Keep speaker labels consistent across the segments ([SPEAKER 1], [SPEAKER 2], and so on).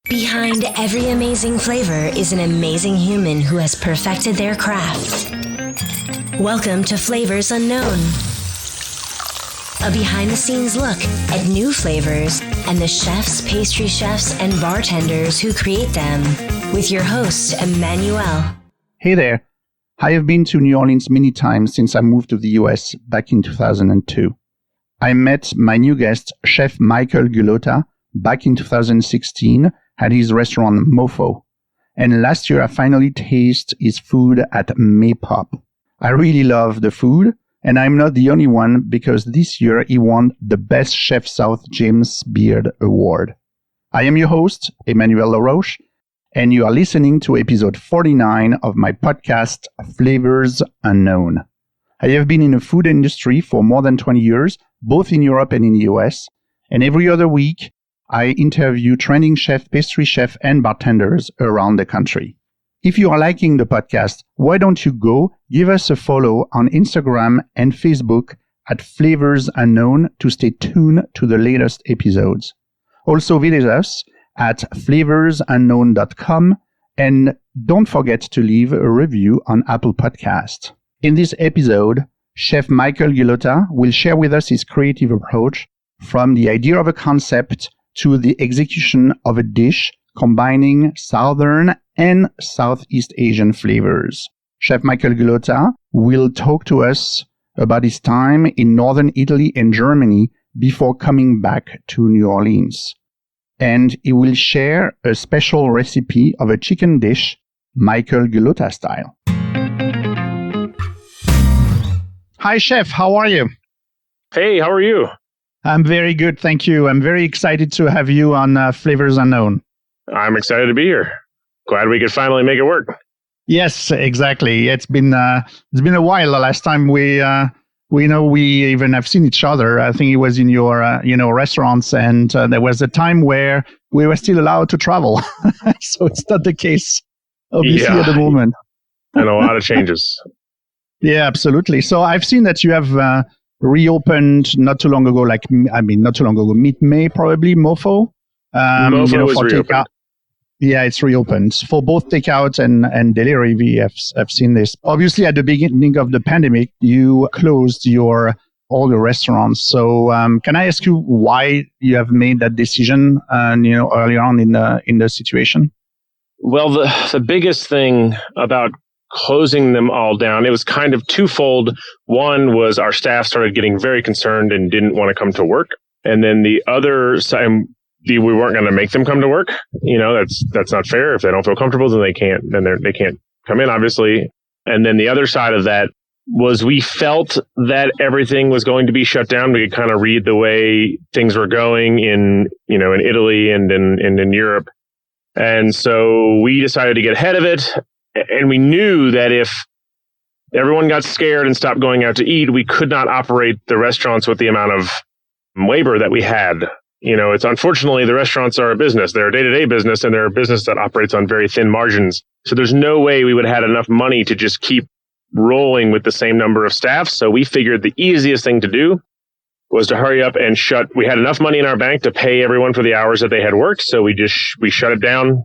[SPEAKER 1] Behind every amazing flavor is an amazing human who has perfected their craft. Welcome to Flavors Unknown, a behind-the-scenes look at new flavors and the chefs, pastry chefs, and bartenders who create them, with your host, Emmanuel.
[SPEAKER 2] Hey there. I have been to New Orleans many times since I moved to the US back in 2002. I met my new guest, Chef Michael Gulotta, back in 2016 at his restaurant MoPho. And last year I finally tasted his food at MayPop. I really love the food, and I'm not the only one because this year he won the Best Chef South James Beard Award. I am your host, Emmanuel LaRoche, and you are listening to episode 49 of my podcast, Flavors Unknown. I have been in the food industry for more than 20 years, both in Europe and in the US, and every other week, I interview trending chef, pastry chef, and bartenders around the country. If you are liking the podcast, why don't you go give us a follow on Instagram and Facebook at Flavors Unknown to stay tuned to the latest episodes. Also visit us at flavorsunknown.com and don't forget to leave a review on Apple Podcast. In this episode, Chef Michael Gulotta will share with us his creative approach from the idea of a concept to the execution of a dish combining Southern and Southeast Asian flavors. Chef Michael Gulotta will talk to us about his time in Northern Italy and Germany before coming back to New Orleans. And he will share a special recipe of a chicken dish, Michael Gulotta style. Hi, Chef. How are you?
[SPEAKER 3] Hey, how are you?
[SPEAKER 2] I'm very good, thank you. I'm very excited to have you on Flavors Unknown.
[SPEAKER 3] I'm excited to be here. Glad we could finally make it work.
[SPEAKER 2] Yes, exactly. It's been a while. The last time we even have seen each other. I think it was in your restaurants, and there was a time where we were still allowed to travel. So it's not the case, obviously, at the moment.
[SPEAKER 3] And a lot of changes.
[SPEAKER 2] Yeah, absolutely. So I've seen that you have reopened not too long ago, mid-May probably, MoPho.
[SPEAKER 3] MoPho was reopened.
[SPEAKER 2] Takeout. Yeah, it's reopened for both takeout and delivery. I've seen this. Obviously, at the beginning of the pandemic, you closed all the restaurants. So can I ask you why you have made that decision early on in the situation?
[SPEAKER 3] Well, the biggest thing about closing them all down, it was kind of twofold. One was our staff started getting very concerned and didn't want to come to work. And then the other side, we weren't going to make them come to work. That's not fair. If they don't feel comfortable, then they can't come in, obviously. And then the other side of that was we felt that everything was going to be shut down. We could kind of read the way things were going in Italy and in Europe. And so we decided to get ahead of it. And we knew that if everyone got scared and stopped going out to eat, we could not operate the restaurants with the amount of labor that we had. It's unfortunately the restaurants are a business. They're a day-to-day business, and they're a business that operates on very thin margins. So there's no way we would have had enough money to just keep rolling with the same number of staff. So we figured the easiest thing to do was to hurry up and shut. We had enough money in our bank to pay everyone for the hours that they had worked. So we shut it down.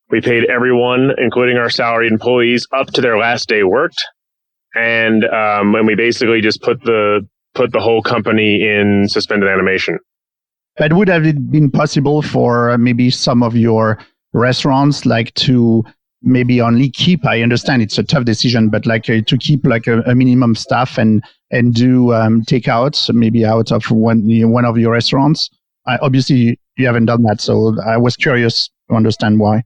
[SPEAKER 3] We paid everyone, including our salaried employees, up to their last day worked. And we basically just put the whole company in suspended animation.
[SPEAKER 2] But would have it been possible for maybe some of your restaurants to maybe only keep, I understand it's a tough decision, but to keep a minimum staff and do takeouts maybe out of one of your restaurants? Obviously, you haven't done that, so I was curious to understand why.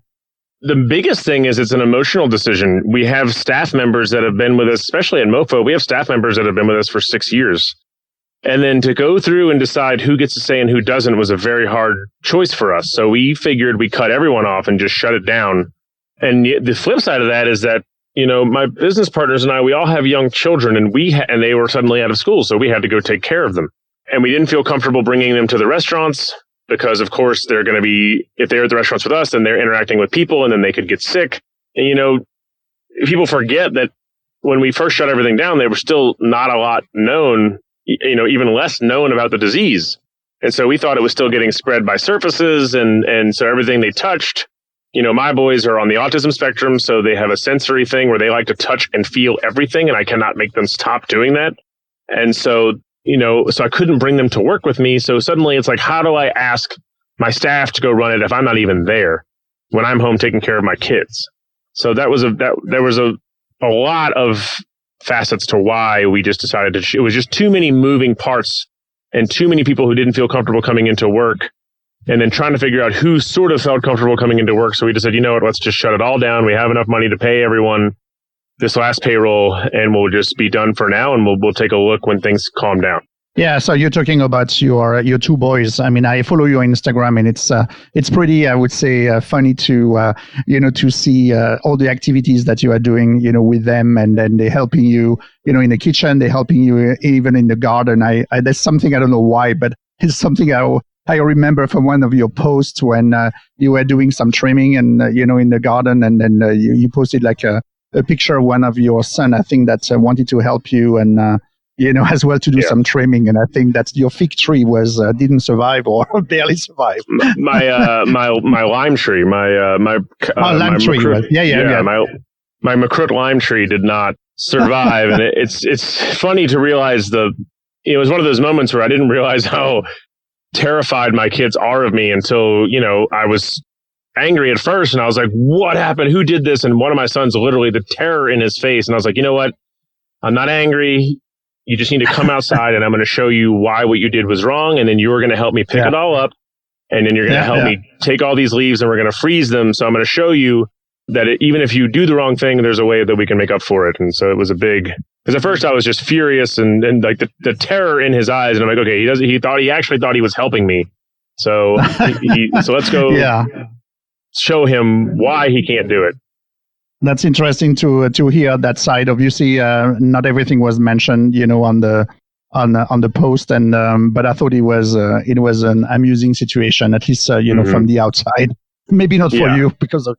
[SPEAKER 3] The biggest thing is it's an emotional decision. We have staff members that have been with us, especially at MoPho. We have staff members that have been with us for 6 years. And then to go through and decide who gets to stay and who doesn't was a very hard choice for us. So we figured we cut everyone off and just shut it down. And the flip side of that is that, my business partners and I, we all have young children, and and they were suddenly out of school. So we had to go take care of them. And we didn't feel comfortable bringing them to the restaurants because, of course, they're going to be, if they're at the restaurants with us, then they're interacting with people, and then they could get sick. And, people forget that when we first shut everything down, there was still not a lot known, even less known about the disease. And so we thought it was still getting spread by surfaces. And so everything they touched, my boys are on the autism spectrum. So they have a sensory thing where they like to touch and feel everything. And I cannot make them stop doing that. And so, so I couldn't bring them to work with me. So suddenly it's like, how do I ask my staff to go run it if I'm not even there when I'm home taking care of my kids? So there was a lot of facets to why we just decided it was just too many moving parts and too many people who didn't feel comfortable coming into work, and then trying to figure out who sort of felt comfortable coming into work. So we just said, let's just shut it all down. We have enough money to pay everyone this last payroll, and we'll just be done for now, and we'll take a look when things calm down.
[SPEAKER 2] Yeah, so you're talking about your two boys. I mean, I follow your Instagram, and it's pretty, I would say, funny to to see all the activities that you are doing, with them, and then they're helping you, in the kitchen, they're helping you even in the garden. I there's something, I don't know why, but it's something I remember from one of your posts when you were doing some trimming and in the garden, and then you posted like a picture of one of your son, I think, that wanted to help you and. As well to do some trimming, and I think that your fig tree didn't survive or barely survived.
[SPEAKER 3] My lime tree, my
[SPEAKER 2] lime tree,
[SPEAKER 3] my Macroot lime tree did not survive, and it's funny to realize it was one of those moments where I didn't realize how terrified my kids are of me until I was angry at first, and I was like, "What happened? Who did this?" And one of my sons, literally the terror in his face, and I was like, "You know what? I'm not angry. You just need to come outside, and I'm going to show you why what you did was wrong. And then you're going to help me pick it all up. And then you're going to help me take all these leaves, and we're going to freeze them. So I'm going to show you that even if you do the wrong thing, there's a way that we can make up for it." And so it was because at first I was just furious and like the terror in his eyes. And I'm like, okay, he actually thought he was helping me. So so let's go show him why he can't do it.
[SPEAKER 2] That's interesting to hear that side. Obviously, not everything was mentioned, on the post, and but I thought it was an amusing situation, at least from the outside. Maybe not for you because of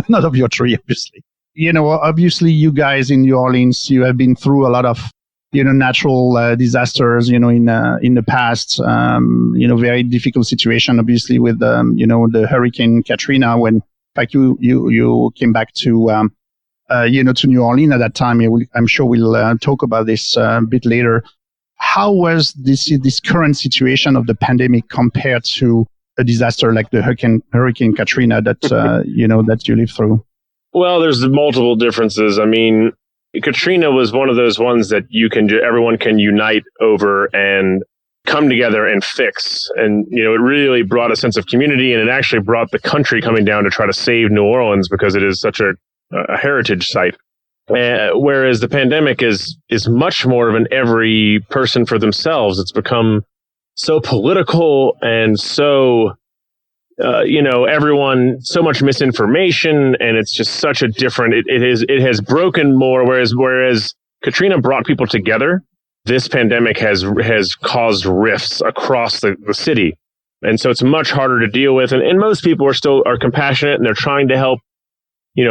[SPEAKER 2] not of your tree, obviously. Obviously, you guys in New Orleans, you have been through a lot of natural disasters, in the past. Very difficult situation, obviously, with the Hurricane Katrina when. In fact, you came back to to New Orleans at that time. I'm sure we'll talk about this a bit later. How was this current situation of the pandemic compared to a disaster like the Hurricane Katrina that that you lived through?
[SPEAKER 3] Well, there's multiple differences. I mean, Katrina was one of those ones that everyone can unite over and come together and fix. And, it really brought a sense of community, and it actually brought the country coming down to try to save New Orleans because it is such a heritage site. Whereas the pandemic is much more of an every person for themselves. It's become so political and so, everyone, so much misinformation, and it's just such a different, it has broken more. Whereas Katrina brought people together, this pandemic has caused rifts across the city. And so it's much harder to deal with. And most people are compassionate, and they're trying to help, a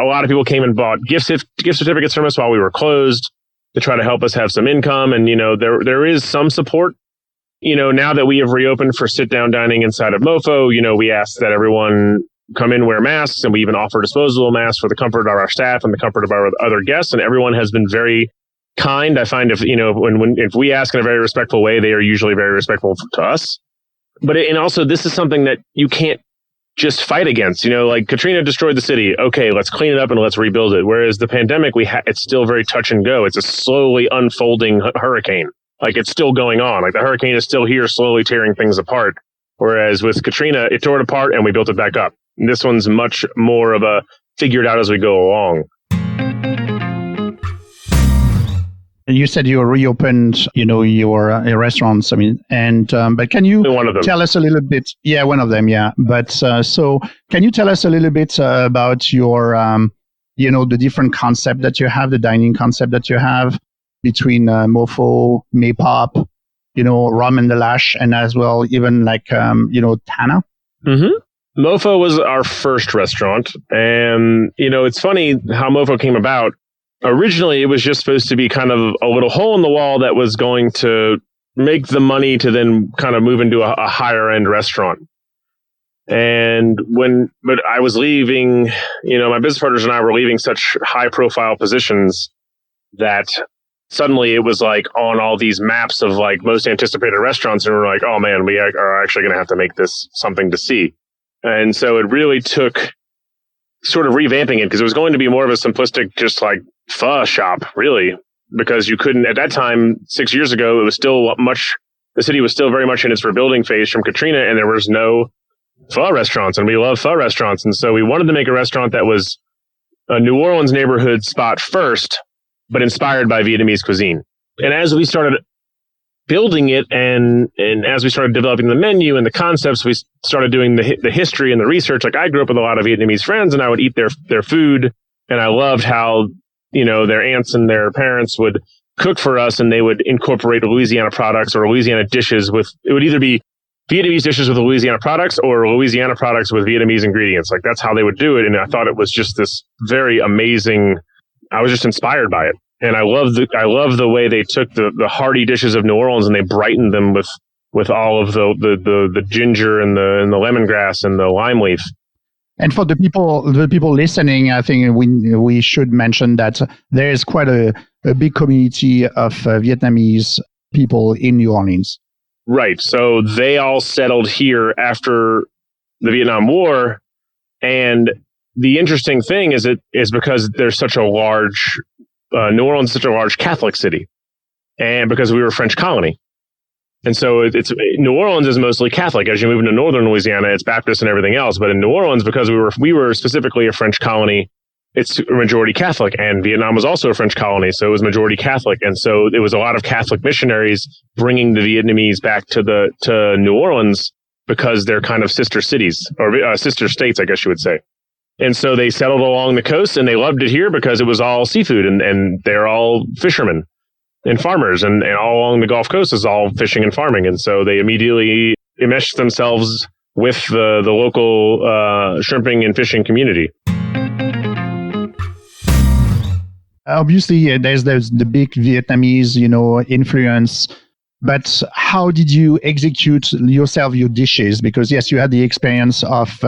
[SPEAKER 3] lot of people came and bought gift certificates from us while we were closed to try to help us have some income. And, there is some support, now that we have reopened for sit down dining inside of MoPho. We ask that everyone come in, wear masks, and we even offer disposable masks for the comfort of our staff and the comfort of our other guests. And everyone has been very kind. I find if we ask in a very respectful way, they are usually very respectful to us. But and also this is something that you can't just fight against. Like Katrina destroyed the city. Okay, let's clean it up and let's rebuild it. Whereas the pandemic, it's still very touch and go. It's a slowly unfolding hurricane. Like it's still going on. Like the hurricane is still here, slowly tearing things apart. Whereas with Katrina, it tore it apart and we built it back up. And this one's much more of a figure it out as we go along.
[SPEAKER 2] You said you reopened, your restaurants. I mean, but can you tell us a little bit? Yeah, one of them. Yeah, but so can you tell us a little bit about your, the different concept that you have, the dining concept that you have between MoPho, MayPop, Rum and the Lash, and as well even like Tana.
[SPEAKER 3] Mm-hmm. MoPho was our first restaurant, and it's funny how MoPho came about. Originally, it was just supposed to be kind of a little hole in the wall that was going to make the money to then kind of move into a higher end restaurant. But I was leaving, my business partners and I were leaving such high profile positions that suddenly it was like on all these maps of like most anticipated restaurants. And we're like, oh man, we are actually going to have to make this something to see. And so it really took sort of revamping it, because it was going to be more of a simplistic, just like pho shop, really, because you couldn't, at that time, 6 years ago, it was still the city was still very much in its rebuilding phase from Katrina, and there was no pho restaurants, and we love pho restaurants. And so we wanted to make a restaurant that was a New Orleans neighborhood spot first, but inspired by Vietnamese cuisine. And as we started building it, and as we started developing the menu and the concepts, we started doing the history and the research. Like, I grew up with a lot of Vietnamese friends, and I would eat their food, and I loved how, their aunts and their parents would cook for us, and they would incorporate Louisiana products or Louisiana dishes it would either be Vietnamese dishes with Louisiana products or Louisiana products with Vietnamese ingredients. Like, that's how they would do it. And I thought it was just this very amazing, I was just inspired by it. And I love the way they took the hearty dishes of New Orleans and they brightened them with all of the ginger and the lemongrass and the lime leaf.
[SPEAKER 2] And for the people listening, I think we should mention that there is quite a big community of Vietnamese people in New Orleans.
[SPEAKER 3] Right. So they all settled here after the Vietnam War. And the interesting thing is because there's such a large, New Orleans is such a large Catholic city, and because we were a French colony. And so it's New Orleans is mostly Catholic. As you move into northern Louisiana, it's Baptist and everything else. But in New Orleans, because we were specifically a French colony, it's a majority Catholic, and Vietnam was also a French colony, so it was majority Catholic. And so it was a lot of Catholic missionaries bringing the Vietnamese back to New Orleans, because they're kind of sister cities, or sister states, I guess you would say. And so they settled along the coast, and they loved it here because it was all seafood, and they're all fishermen and farmers, and all along the Gulf Coast is all fishing and farming. And so they immediately enmeshed themselves with the local shrimping and fishing community.
[SPEAKER 2] Obviously, there's the big Vietnamese, influence. But how did you execute yourself your dishes? Because yes, you had the experience of,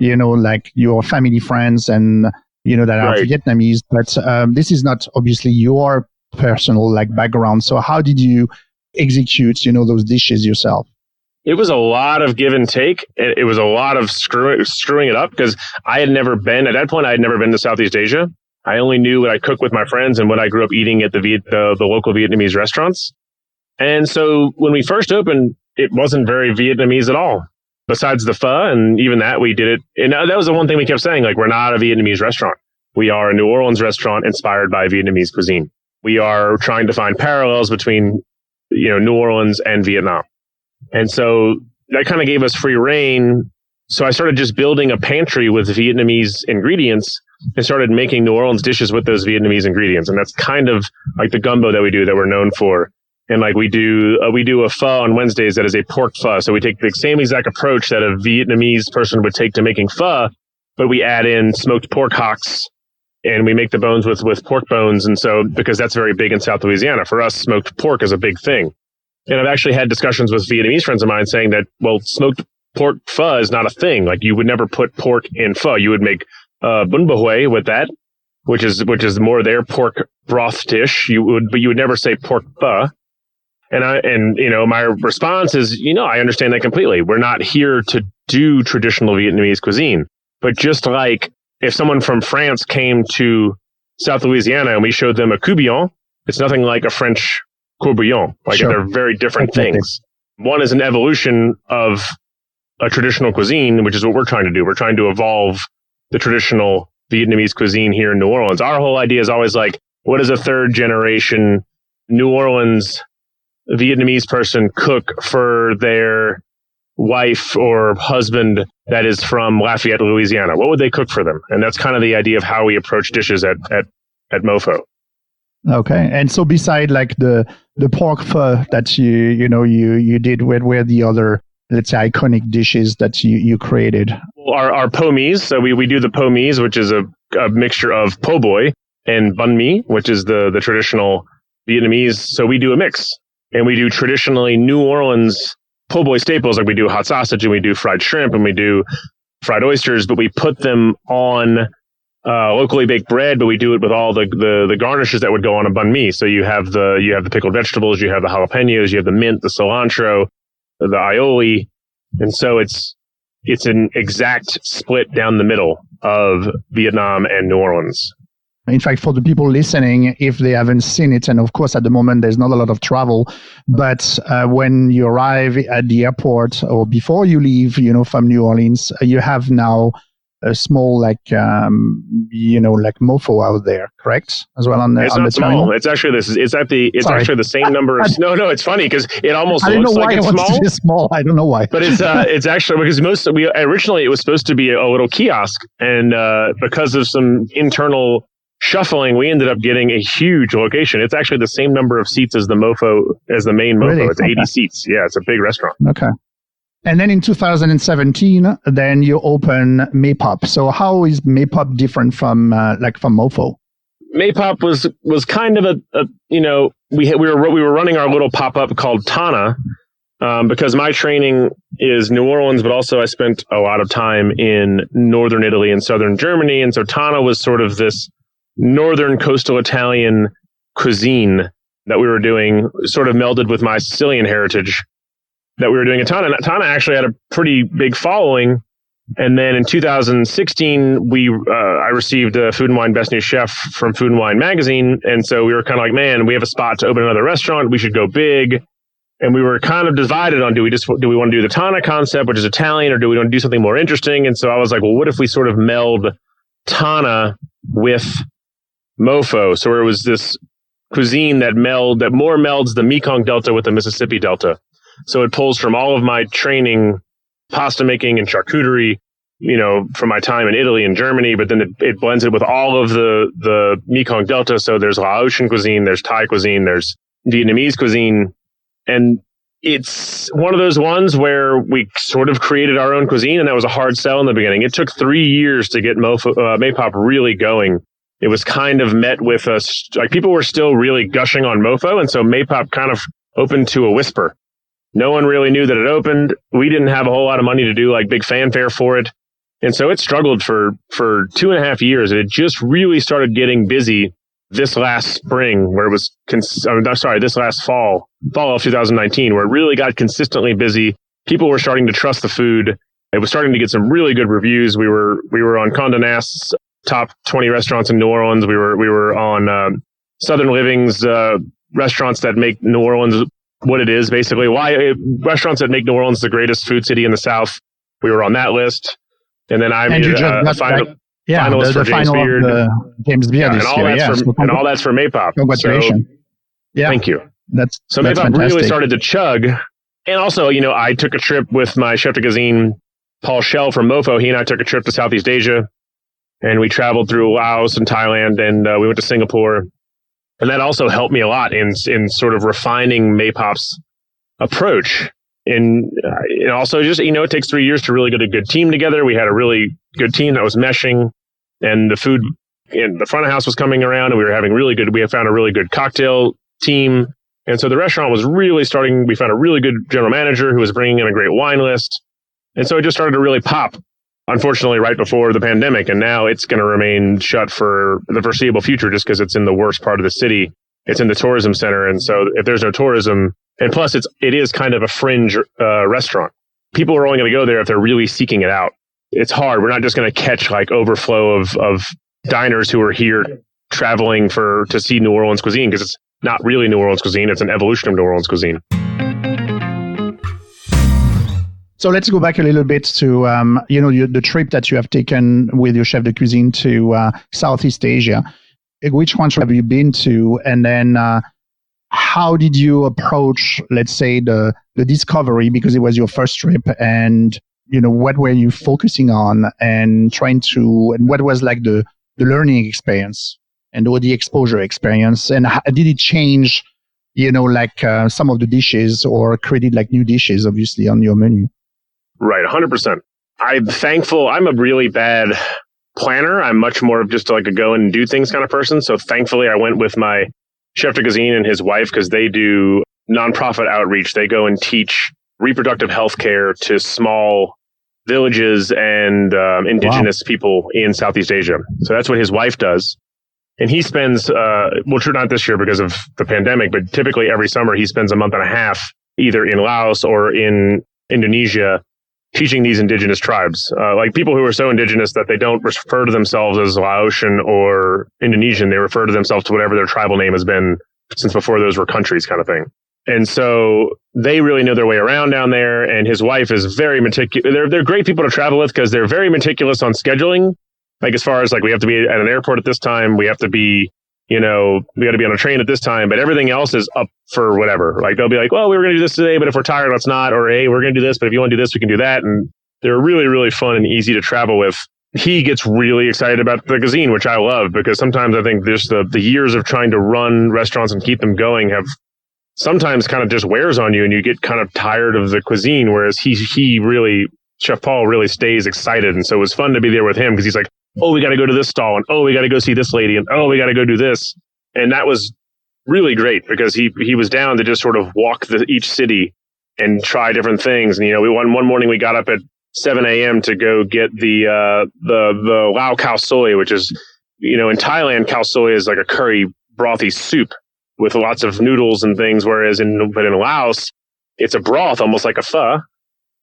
[SPEAKER 2] like your family friends and that are
[SPEAKER 3] Right.
[SPEAKER 2] Vietnamese. But this is not obviously your personal background. So how did you execute those dishes yourself?
[SPEAKER 3] It was a lot of give and take. It was a lot of screwing it up, because at that point, I had never been to Southeast Asia. I only knew what I cooked with my friends and what I grew up eating at the local Vietnamese restaurants. And so when we first opened, it wasn't very Vietnamese at all. Besides the pho, and even that, we did it. And that was the one thing we kept saying, we're not a Vietnamese restaurant. We are a New Orleans restaurant inspired by Vietnamese cuisine. We are trying to find parallels between, New Orleans and Vietnam. And so that kind of gave us free reign. So I started just building a pantry with Vietnamese ingredients and started making New Orleans dishes with those Vietnamese ingredients. And that's kind of like the gumbo that we do, that we're known for. And we do a pho on Wednesdays that is a pork pho. So we take the same exact approach that a Vietnamese person would take to making pho, but we add in smoked pork hocks, and we make the bones with pork bones. And so, because that's very big in South Louisiana, for us, smoked pork is a big thing. And I've actually had discussions with Vietnamese friends of mine saying that, well, smoked pork pho is not a thing. You would never put pork in pho. You would make bun bò huế with that, which is more their pork broth dish. But you would never say pork pho. And my response is, I understand that completely. We're not here to do traditional Vietnamese cuisine, but just like if someone from France came to South Louisiana and we showed them a courtbouillon, it's nothing like a French courbouillon.
[SPEAKER 2] Sure.
[SPEAKER 3] They're very different things. One is an evolution of a traditional cuisine, which is what we're trying to do. We're trying to evolve the traditional Vietnamese cuisine here in New Orleans. Our whole idea is always what does a third generation New Orleans Vietnamese person cook for their wife or husband that is from Lafayette, Louisiana? What would they cook for them? And that's kind of the idea of how we approach dishes at MoPho.
[SPEAKER 2] Okay. And so beside the pork pho that you did, where were the other, let's say, iconic dishes that you created?
[SPEAKER 3] Our po mies. So we do the po mies, which is a mixture of po boy and banh mi, which is the traditional Vietnamese. So we do a mix. and we do traditionally New Orleans po' boy staples, like we do hot sausage and we do fried shrimp and we do fried oysters, but we put them on locally baked bread, but we do it with all the garnishes that would go on a banh mi. So you have the pickled vegetables, you have the jalapenos, you have the mint, the cilantro, the aioli, and so it's an exact split down the middle of Vietnam and New Orleans.
[SPEAKER 2] In fact, for the people listening, if they haven't seen it, and of course at the moment there's not a lot of travel, but when you arrive at the airport or before you leave, from New Orleans, you have now a small like MoPho out there, correct? As well on the
[SPEAKER 3] it's
[SPEAKER 2] on
[SPEAKER 3] not
[SPEAKER 2] the terminal.
[SPEAKER 3] Small. It's actually actually the same number. No, it's funny because it almost looks like it's small.
[SPEAKER 2] To be small. I don't know why.
[SPEAKER 3] But it's actually because originally it was supposed to be a little kiosk, and because of some internal shuffling, we ended up getting a huge location. It's actually the same number of seats as the MoPho, as the main MoPho. Really? It's 80 seats. Yeah, it's a big restaurant.
[SPEAKER 2] Okay. And then in 2017, then you open MayPop. So how is MayPop different from MoPho?
[SPEAKER 3] MayPop was kind of we were running our little pop-up called Tana, because my training is New Orleans, but also I spent a lot of time in northern Italy and southern Germany, and so Tana was sort of this northern coastal Italian cuisine that we were doing, sort of melded with my Sicilian heritage that we were doing in Tana. Tana actually had a pretty big following. And then in 2016, I received a Food and Wine Best New Chef from Food and Wine magazine. And so we were kind of like, man, we have a spot to open another restaurant. We should go big. And we were kind of divided on, do we want to do the Tana concept, which is Italian, or do we want to do something more interesting? And so I was like, well, what if we sort of meld Tana with MoPho? So it was this cuisine that more melds the Mekong Delta with the Mississippi Delta. So it pulls from all of my training, pasta making and charcuterie, from my time in Italy and Germany, but then it blends it with all of the Mekong Delta. So there's Laotian cuisine, there's Thai cuisine, there's Vietnamese cuisine. And it's one of those ones where we sort of created our own cuisine, and that was a hard sell in the beginning. It took 3 years to get MayPop really going. It was kind of met with people were still really gushing on MoPho, and so MayPop kind of opened to a whisper. No one really knew that it opened. We didn't have a whole lot of money to do like big fanfare for it. And so it struggled for 2.5 years. It just really started getting busy this last spring, where it was, this last fall of 2019, where it really got consistently busy. People were starting to trust the food. It was starting to get some really good reviews. We were on Condé Nast's top 20 restaurants in New Orleans. We were on Southern Living's restaurants that make New Orleans what it is, basically. Restaurants that make New Orleans the greatest food city in the South. We were on that list. And then I made a finalist for James Beard.
[SPEAKER 2] James Beard this year.
[SPEAKER 3] And all that's for MayPop.
[SPEAKER 2] Congratulations.
[SPEAKER 3] So, thank you. So MayPop
[SPEAKER 2] fantastic.
[SPEAKER 3] really started to chug. And also, I took a trip with my chef de cuisine, Paul Schell from MoPho. He and I took a trip to Southeast Asia. And we traveled through Laos and Thailand, and we went to Singapore. And that also helped me a lot in sort of refining MayPop's approach. And also just, it takes 3 years to really get a good team together. We had a really good team that was meshing, and the food in the front of house was coming around, and we had found a really good cocktail team. And so the restaurant was really starting. We found a really good general manager who was bringing in a great wine list. And so it just started to really pop, unfortunately, right before the pandemic. And now it's going to remain shut for the foreseeable future just because it's in the worst part of the city. It's in the tourism center. And so if there's no tourism, and plus it is kind of a fringe restaurant. People are only going to go there if they're really seeking it out. It's hard. We're not just going to catch like overflow of diners who are here traveling to see New Orleans cuisine, because it's not really New Orleans cuisine. It's an evolution of New Orleans cuisine.
[SPEAKER 2] So let's go back a little bit to the trip that you have taken with your chef de cuisine to Southeast Asia. Which ones have you been to, and then how did you approach, let's say, the discovery, because it was your first trip, and what were you focusing on and what was like the learning experience and or the exposure experience, and did it change some of the dishes or created like new dishes obviously on your menu?
[SPEAKER 3] Right, 100%. I'm thankful. I'm a really bad planner. I'm much more of just like a go and do things kind of person. So thankfully, I went with my chef de cuisine and his wife, because they do nonprofit outreach. They go and teach reproductive health care to small villages and indigenous people in Southeast Asia. So that's what his wife does. And he spends, not this year because of the pandemic, but typically every summer he spends a month and a half either in Laos or in Indonesia teaching these indigenous tribes, like people who are so indigenous that they don't refer to themselves as Laotian or Indonesian. They refer to themselves to whatever their tribal name has been since before those were countries, kind of thing. And so they really know their way around down there. And his wife is very meticulous. They're great people to travel with because they're very meticulous on scheduling. Like as far as like we have to be at an airport at this time, we have to be, we got to be on a train at this time, but everything else is up for whatever. Like they'll be like, well, we were going to do this today, but if we're tired, let's not. Or hey, we're going to do this, but if you want to do this, we can do that. And they're really, really fun and easy to travel with. He gets really excited about the cuisine, which I love because sometimes I think there's the years of trying to run restaurants and keep them going have sometimes kind of just wears on you and you get kind of tired of the cuisine. Whereas Chef Paul really stays excited. And so it was fun to be there with him because he's like, oh, we got to go to this stall, and oh, we got to go see this lady, and oh, we got to go do this. And that was really great because he was down to just sort of walk each city and try different things. And, one morning we got up at 7 a.m. to go get the Lao khao soi, which is, in Thailand, khao soi is like a curry brothy soup with lots of noodles and things. Whereas in Laos, it's a broth, almost like a pho.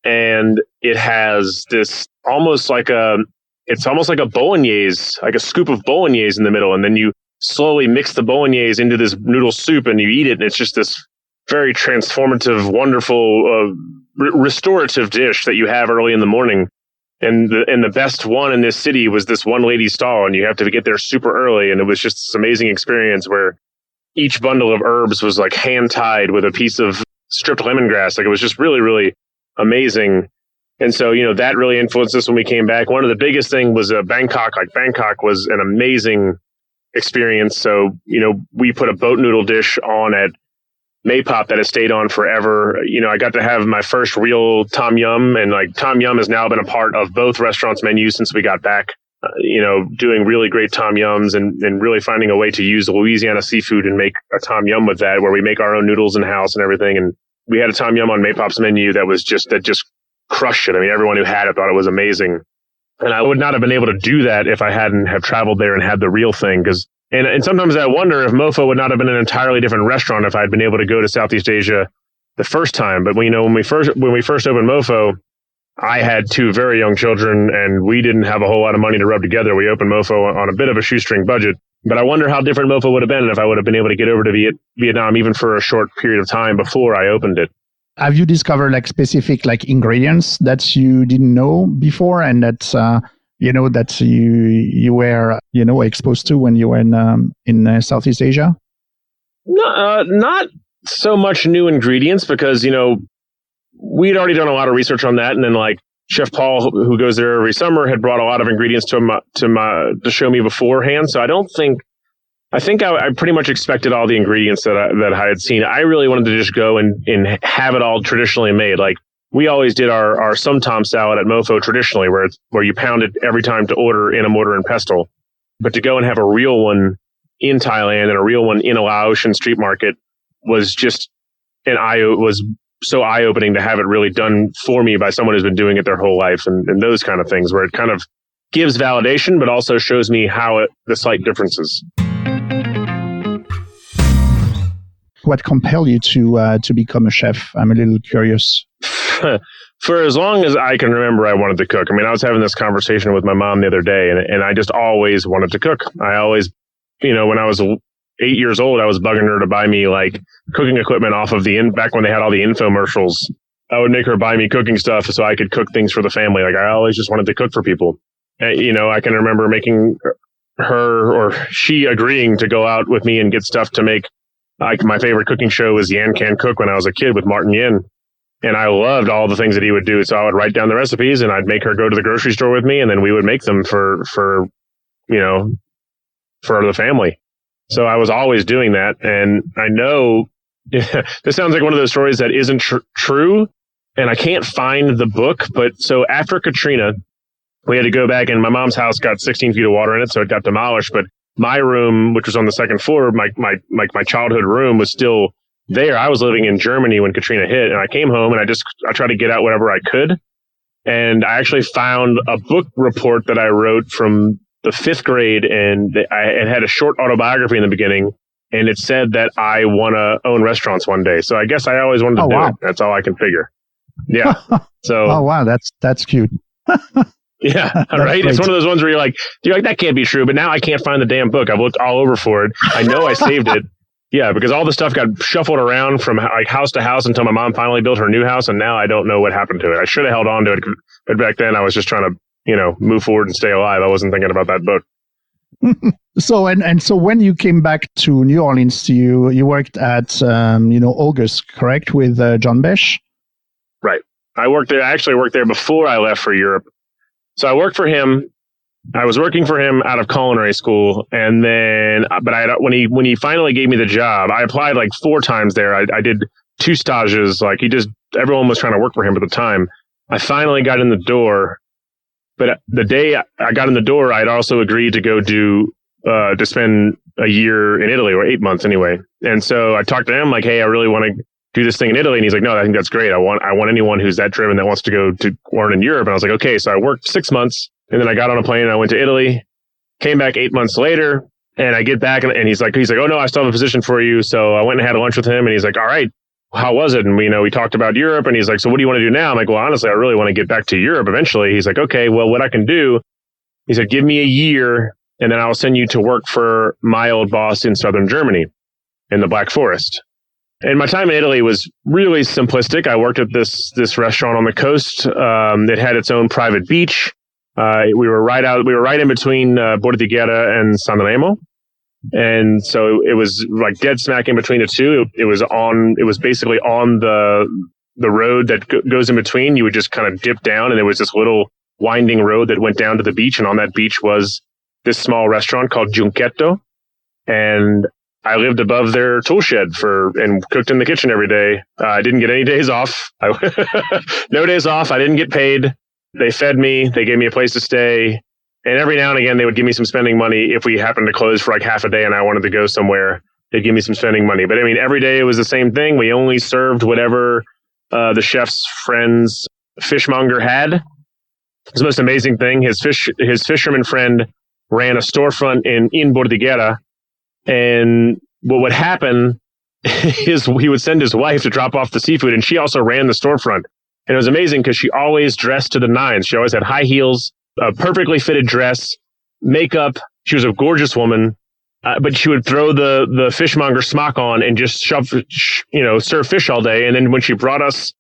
[SPEAKER 3] And it has this almost like a bolognese, like a scoop of bolognese in the middle. And then you slowly mix the bolognese into this noodle soup and you eat it. And it's just this very transformative, wonderful, restorative dish that you have early in the morning. And the best one in this city was this one lady's stall. And you have to get there super early. And it was just this amazing experience where each bundle of herbs was like hand tied with a piece of stripped lemongrass. Like it was just really, really amazing. And so, that really influenced us when we came back. One of the biggest thing was Bangkok. Like Bangkok was an amazing experience. So, we put a boat noodle dish on at MayPop that has stayed on forever. I got to have my first real tom yum, and like tom yum has now been a part of both restaurants' menus since we got back. Doing really great tom yums and really finding a way to use the Louisiana seafood and make a tom yum with that, where we make our own noodles in house and everything. And we had a tom yum on MayPop's menu that just crushed it. I mean, everyone who had it thought it was amazing. And I would not have been able to do that if I hadn't have traveled there and had the real thing. And sometimes I wonder if MoPho would not have been an entirely different restaurant if I'd been able to go to Southeast Asia the first time. But when we first opened MoPho, I had two very young children and we didn't have a whole lot of money to rub together. We opened MoPho on a bit of a shoestring budget. But I wonder how different MoPho would have been if I would have been able to get over to Vietnam even for a short period of time before I opened it.
[SPEAKER 2] Have you discovered like specific like ingredients that you didn't know before and that that you were exposed to when you were in Southeast Asia?
[SPEAKER 3] No, not so much new ingredients because we'd already done a lot of research on that, and then like Chef Paul, who goes there every summer, had brought a lot of ingredients to show me beforehand. So I think I pretty much expected all the ingredients that I had seen. I really wanted to just go and have it all traditionally made. Like we always did our sum tom salad at MoPho traditionally, where you pound it every time to order in a mortar and pestle. But to go and have a real one in Thailand and a real one in a Laotian street market was just was so eye-opening to have it really done for me by someone who's been doing it their whole life and those kind of things, where it kind of gives validation, but also shows me the slight differences.
[SPEAKER 2] What compelled you to become a chef? I'm a little curious.
[SPEAKER 3] For as long as I can remember, I wanted to cook. I mean, I was having this conversation with my mom the other day, and I just always wanted to cook. I always, when I was 8 years old, I was bugging her to buy me like cooking equipment off of back when they had all the infomercials. I would make her buy me cooking stuff so I could cook things for the family. Like I always just wanted to cook for people. I can remember making her or she agreeing to go out with me and get stuff to make. Like my favorite cooking show was Yan Can Cook when I was a kid with Martin Yin. And I loved all the things that he would do. So I would write down the recipes and I'd make her go to the grocery store with me, and then we would make them for the family. So I was always doing that. And I know this sounds like one of those stories that isn't true. And I can't find the book. But so after Katrina, we had to go back, and my mom's house got 16 feet of water in it. So it got demolished. But my room, which was on the second floor, my childhood room, was still there. I was living in Germany when Katrina hit, and I came home and I tried to get out whatever I could. And I actually found a book report that I wrote from the 5th grade, and it had a short autobiography in the beginning, and it said that I want to own restaurants one day. So I guess I always wanted to do it. That's all I can figure. Yeah. So.
[SPEAKER 2] Oh wow, that's cute.
[SPEAKER 3] Yeah,
[SPEAKER 2] That's
[SPEAKER 3] right.
[SPEAKER 2] great.
[SPEAKER 3] It's one of those ones where you're like, that can't be true. But now I can't find the damn book. I've looked all over for it. I know I saved it. Yeah, because all the stuff got shuffled around from like house to house until my mom finally built her new house, and now I don't know what happened to it. I should have held on to it, but back then I was just trying to, move forward and stay alive. I wasn't thinking about that book.
[SPEAKER 2] So so when you came back to New Orleans, you worked at August, correct, with John Besh?
[SPEAKER 3] Right. I worked there. I actually worked there before I left for Europe. So I worked for him. I was working for him out of culinary school, and then, when he finally gave me the job, I applied like 4 times there. I did 2 stages. Like everyone was trying to work for him at the time. I finally got in the door, but the day I got in the door, I'd also agreed to go to spend a year in Italy, or 8 months anyway. And so I talked to him like, hey, I really want to do this thing in Italy. And he's like, no, I think that's great. I want anyone who's that driven that wants to go to learn in Europe. And I was like, okay. So I worked 6 months. And then I got on a plane and I went to Italy, came back 8 months later, and I get back and he's like, oh no, I still have a position for you. So I went and had lunch with him, and he's like, all right, how was it? And we talked about Europe, and he's like, so what do you want to do now? I'm like, well, honestly, I really want to get back to Europe eventually. He's like, okay, well, what I can do, he said, give me a year and then I'll send you to work for my old boss in southern Germany in the Black Forest. And my time in Italy was really simplistic. I worked at this restaurant on the coast. It had its own private beach. We were right in between Bordighera and San Remo. And so it was like dead smack in between the two. It was basically on the road that goes in between. You would just kind of dip down, and there was this little winding road that went down to the beach. And on that beach was this small restaurant called Giunchetto. And I lived above their tool shed and cooked in the kitchen every day. I didn't get any days off. No days off. I didn't get paid. They fed me. They gave me a place to stay. And every now and again, they would give me some spending money if we happened to close for like half a day and I wanted to go somewhere. They'd give me some spending money. But I mean, every day it was the same thing. We only served whatever the chef's friend's fishmonger had. It was the most amazing thing. His fisherman friend ran a storefront in Bordighera. And what would happen is he would send his wife to drop off the seafood, and she also ran the storefront. And it was amazing because she always dressed to the nines. She always had high heels, a perfectly fitted dress, makeup. She was a gorgeous woman, but she would throw the fishmonger smock on and just serve fish all day. And then when she brought us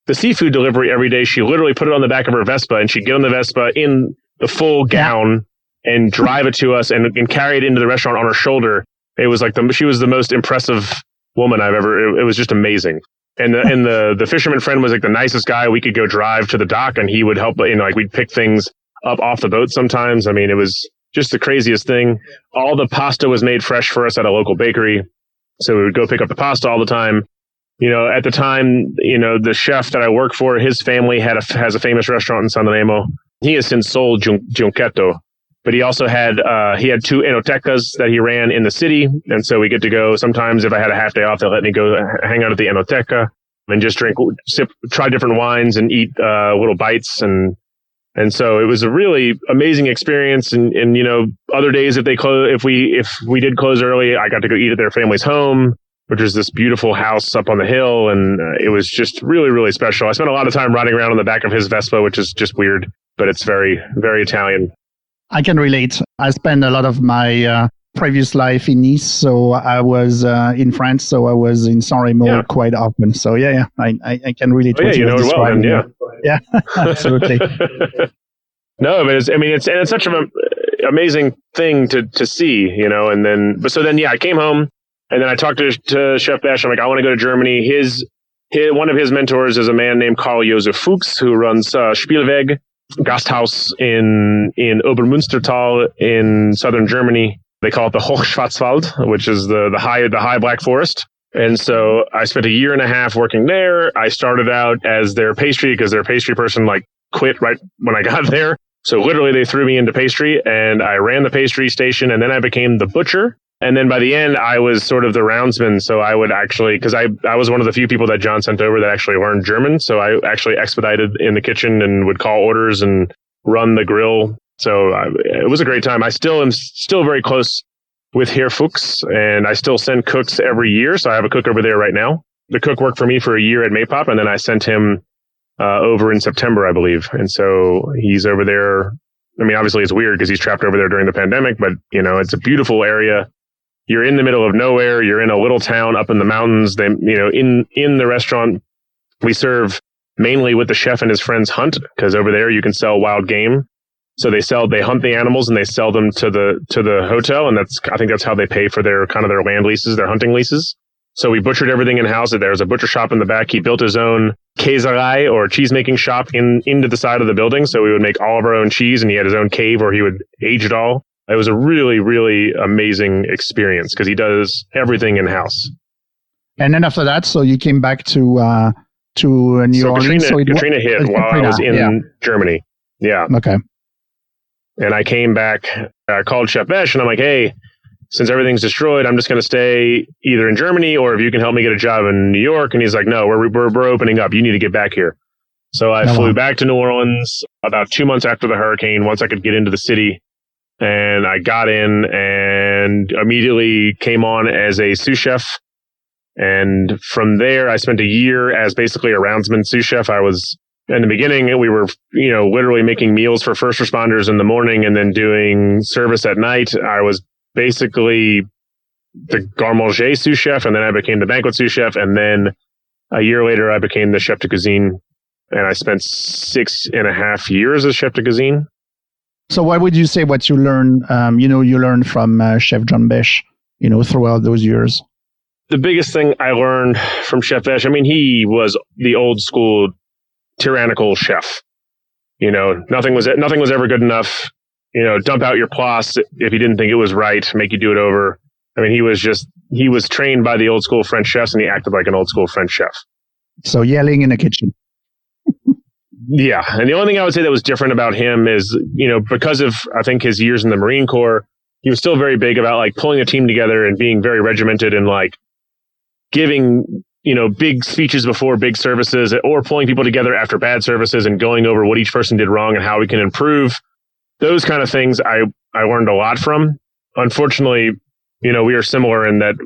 [SPEAKER 3] the seafood delivery every day, she literally put it on the back of her Vespa, and she'd get on the Vespa in the full gown and drive it to us and carry it into the restaurant on her shoulder. It was like she was the most impressive woman I've ever. It was just amazing. And the fisherman friend was like the nicest guy. We could go drive to the dock, and he would help. Like we'd pick things up off the boat sometimes. I mean, it was just the craziest thing. All the pasta was made fresh for us at a local bakery, so we would go pick up the pasta all the time. At the time, the chef that I work for, his family has a famous restaurant in San Remo. He has since sold Giunchetto. But he also had 2 enotecas that he ran in the city. And so we get to go sometimes if I had a half day off, they'll let me go hang out at the enoteca and just try different wines and eat little bites. And so it was a really amazing experience. And other days if we did close early, I got to go eat at their family's home, which is this beautiful house up on the hill. And it was just really, really special. I spent a lot of time riding around on the back of his Vespa, which is just weird, but it's very, very Italian.
[SPEAKER 2] I can relate. I spent a lot of my previous life in Nice, so I was in France, so I was in San Remo quite often. So I can relate.
[SPEAKER 3] Oh, yeah, you know it well, then,
[SPEAKER 2] yeah, absolutely.
[SPEAKER 3] No, but it's such an amazing thing to see, And then, I came home, and then I talked to Chef Besh. I'm like, I want to go to Germany. One of his mentors is a man named Karl Josef Fuchs, who runs Spielweg Gasthaus in Obermünstertal in southern Germany. They call it the Hochschwarzwald, which is the high Black Forest. And so I spent a year and a half working there. I started out as their pastry because their pastry person quit right when I got there. So literally they threw me into pastry, and I ran the pastry station, and then I became the butcher. And then by the end, I was sort of the roundsman. So I would actually, because I was one of the few people that John sent over that actually learned German. So I actually expedited in the kitchen and would call orders and run the grill. So it was a great time. I am still very close with Herr Fuchs, and I still send cooks every year. So I have a cook over there right now. The cook worked for me for a year at MayPop, and then I sent him over in September, I believe. And so he's over there. I mean, obviously it's weird because he's trapped over there during the pandemic, but it's a beautiful area. You're in the middle of nowhere. You're in a little town up in the mountains. They, in the restaurant, we serve mainly what the chef and his friends hunt, because over there you can sell wild game. So they hunt the animals and they sell them to the hotel. And I think that's how they pay for their land leases, their hunting leases. So we butchered everything in house. There's a butcher shop in the back. He built his own Käserei, or cheese making shop, into the side of the building. So we would make all of our own cheese, and he had his own cave where he would age it all. It was a really, really amazing experience because he does everything in house.
[SPEAKER 2] And then after that, so you came back to New Orleans.
[SPEAKER 3] Katrina hit while I was in Germany. Yeah.
[SPEAKER 2] Okay.
[SPEAKER 3] And I came back. I called Chef Besh, and I'm like, hey, since everything's destroyed, I'm just going to stay either in Germany, or if you can help me get a job in New York. And he's like, no, we're opening up. You need to get back here. So I flew back to New Orleans about 2 months after the hurricane, once I could get into the city. And I got in and immediately came on as a sous chef. And from there, I spent a year as basically a roundsman sous chef. I was, in the beginning, we were, literally making meals for first responders in the morning and then doing service at night. I was basically the garde manger sous chef, and then I became the banquet sous chef. And then a year later, I became the chef de cuisine. And I spent 6.5 years as chef de cuisine.
[SPEAKER 2] So what would you say what you learned, you learned from Chef John Besh, throughout those years?
[SPEAKER 3] The biggest thing I learned from Chef Besh, he was the old school tyrannical chef. Nothing was ever good enough. Dump out your plus if you didn't think it was right, make you do it over. He was trained by the old school French chefs, and he acted like an old school French chef.
[SPEAKER 2] So yelling in the kitchen.
[SPEAKER 3] Yeah. And the only thing I would say that was different about him is, because of, I think, his years in the Marine Corps, he was still very big about pulling a team together and being very regimented and giving, big speeches before big services, or pulling people together after bad services and going over what each person did wrong and how we can improve. Those kind of things I learned a lot from. Unfortunately, we are similar in that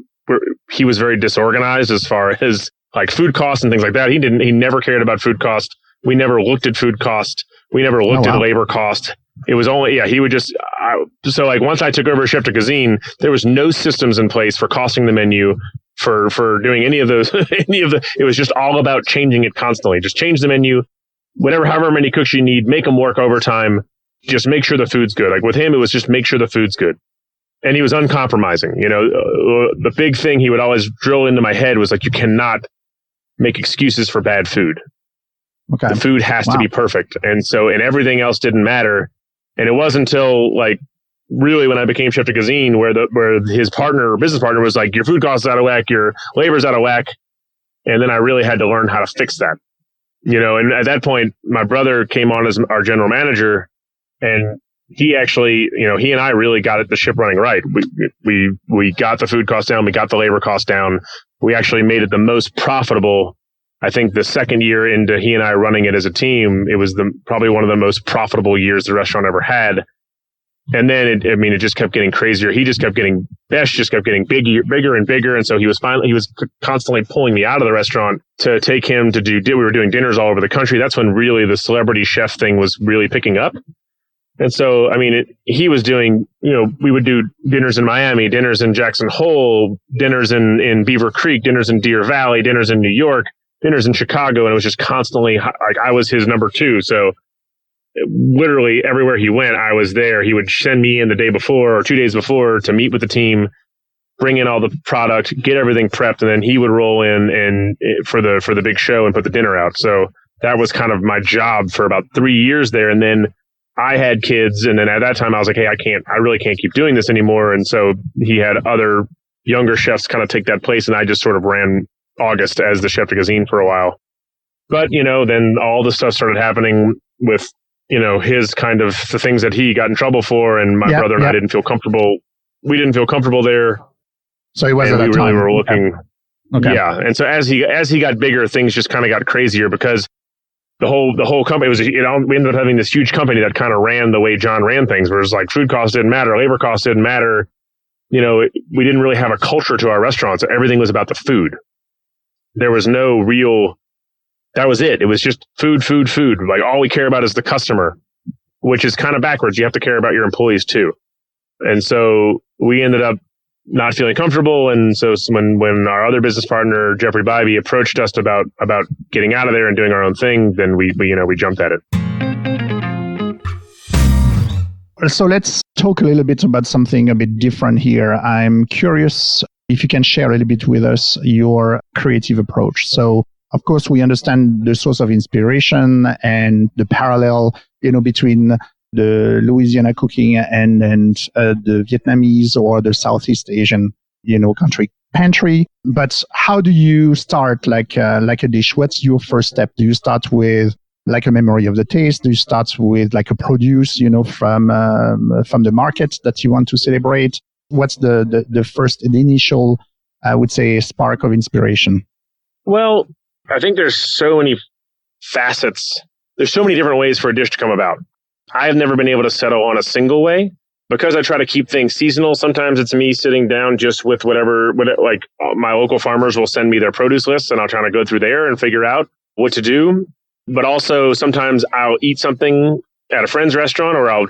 [SPEAKER 3] he was very disorganized as far as food costs and things like that. He never cared about food cost. We never looked at food cost. We never looked at labor cost. It was only, he would just, once I took over Chef de Cuisine, there was no systems in place for costing the menu, for doing any of those, it was just all about changing it constantly. Just change the menu, however many cooks you need, make them work overtime, just make sure the food's good. With him, it was just make sure the food's good. And he was uncompromising. The big thing he would always drill into my head was you cannot make excuses for bad food.
[SPEAKER 2] Okay.
[SPEAKER 3] The food has to be perfect. And everything else didn't matter. And it wasn't until really when I became chef de cuisine where his business partner was your food costs out of whack, your labor's out of whack. And then I really had to learn how to fix that. And at that point, my brother came on as our general manager, and he actually, he and I really got the ship running right. We got the food costs down. We got the labor costs down. We actually made it the most profitable. I think the second year into he and I running it as a team, it was probably one of the most profitable years the restaurant ever had. And then it just kept getting crazier. Besh just kept getting bigger and bigger. And so he was constantly pulling me out of the restaurant to take him we were doing dinners all over the country. That's when really the celebrity chef thing was really picking up. And so, he was doing, we would do dinners in Miami, dinners in Jackson Hole, dinners in Beaver Creek, dinners in Deer Valley, dinners in New York, dinners in Chicago. And it was just constantly I was his number two. So literally everywhere he went, I was there. He would send me in the day before or 2 days before to meet with the team, bring in all the product, get everything prepped. And then he would roll in and for the big show and put the dinner out. So that was kind of my job for about 3 years there. And then I had kids, and then at that time I was like, hey, I really can't keep doing this anymore. And so he had other younger chefs kind of take that place, and I just sort of ran August as the chef de cuisine for a while. But, then all the stuff started happening with, his kind of the things that he got in trouble for, and my brother and I didn't feel comfortable we didn't feel comfortable there.
[SPEAKER 2] So it was at
[SPEAKER 3] we
[SPEAKER 2] that
[SPEAKER 3] really
[SPEAKER 2] time.
[SPEAKER 3] were looking.
[SPEAKER 2] Okay.
[SPEAKER 3] Yeah. And so as he got bigger, things just kind of got crazier because the whole company was, we ended up having this huge company that kind of ran the way John ran things, where it was like food costs didn't matter, labor costs didn't matter. We didn't really have a culture to our restaurants. Everything was about the food. There was no real, that was it. It was just food. Like all we care about is the customer, which is kind of backwards. You have to care about your employees too. And so we ended up not feeling comfortable. And so when our other business partner, Jeffrey Bybee, approached us about getting out of there and doing our own thing, then we jumped at it.
[SPEAKER 2] So let's talk a little bit about something a bit different here. I'm curious if you can share a little bit with us your creative approach. So, of course, we understand the source of inspiration and the parallel, between the Louisiana cooking and the Vietnamese or the Southeast Asian, country Pantry. But how do you start like a dish? What's your first step? Do you start with like a memory of the taste? Do you start with like a produce, from the market that you want to celebrate? What's the initial, I would say, spark of inspiration?
[SPEAKER 3] Well, I think there's so many facets. There's so many different ways for a dish to come about. I've never been able to settle on a single way because I try to keep things seasonal. Sometimes it's me sitting down just with whatever like my local farmers will send me their produce lists and I'll try to go through there and figure out what to do. But also sometimes I'll eat something at a friend's restaurant or I'll,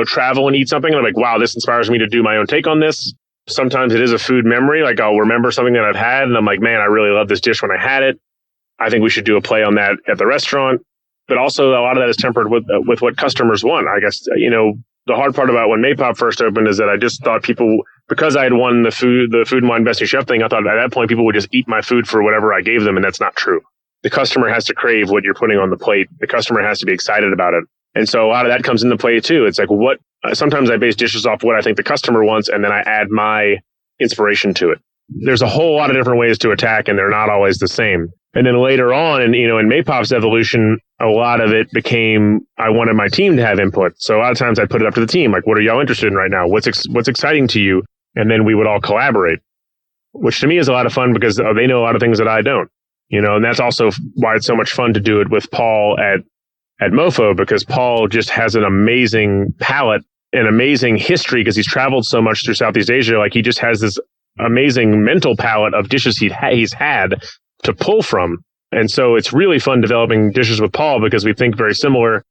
[SPEAKER 3] travel and eat something. And I'm like, wow, this inspires me to do my own take on this. Sometimes it is a food memory. Like I'll remember something that I've had and I'm like, man, I really love this dish when I had it. I think we should do a play on that at the restaurant. But also a lot of that is tempered with what customers want. I guess, the hard part about when MayPop first opened is that I just thought people, because I had won the food and wine best new chef thing, I thought at that point people would just eat my food for whatever I gave them. And that's not true. The customer has to crave what you're putting on the plate. The customer has to be excited about it. And so a lot of that comes into play too. It's like sometimes I base dishes off what I think the customer wants, and then I add my inspiration to it. There's a whole lot of different ways to attack, and they're not always the same. And then later on, in MayPop's evolution, a lot of it became, I wanted my team to have input. So a lot of times I put it up to the team. Like, what are y'all interested in right now? What's exciting to you? And then we would all collaborate, which to me is a lot of fun because they know a lot of things that I don't. And that's also why it's so much fun to do it with Paul at MoPho, because Paul just has an amazing palate, an amazing history because he's traveled so much through Southeast Asia. Like he just has this amazing mental palette of dishes he's had to pull from. And so it's really fun developing dishes with Paul because we think very similar.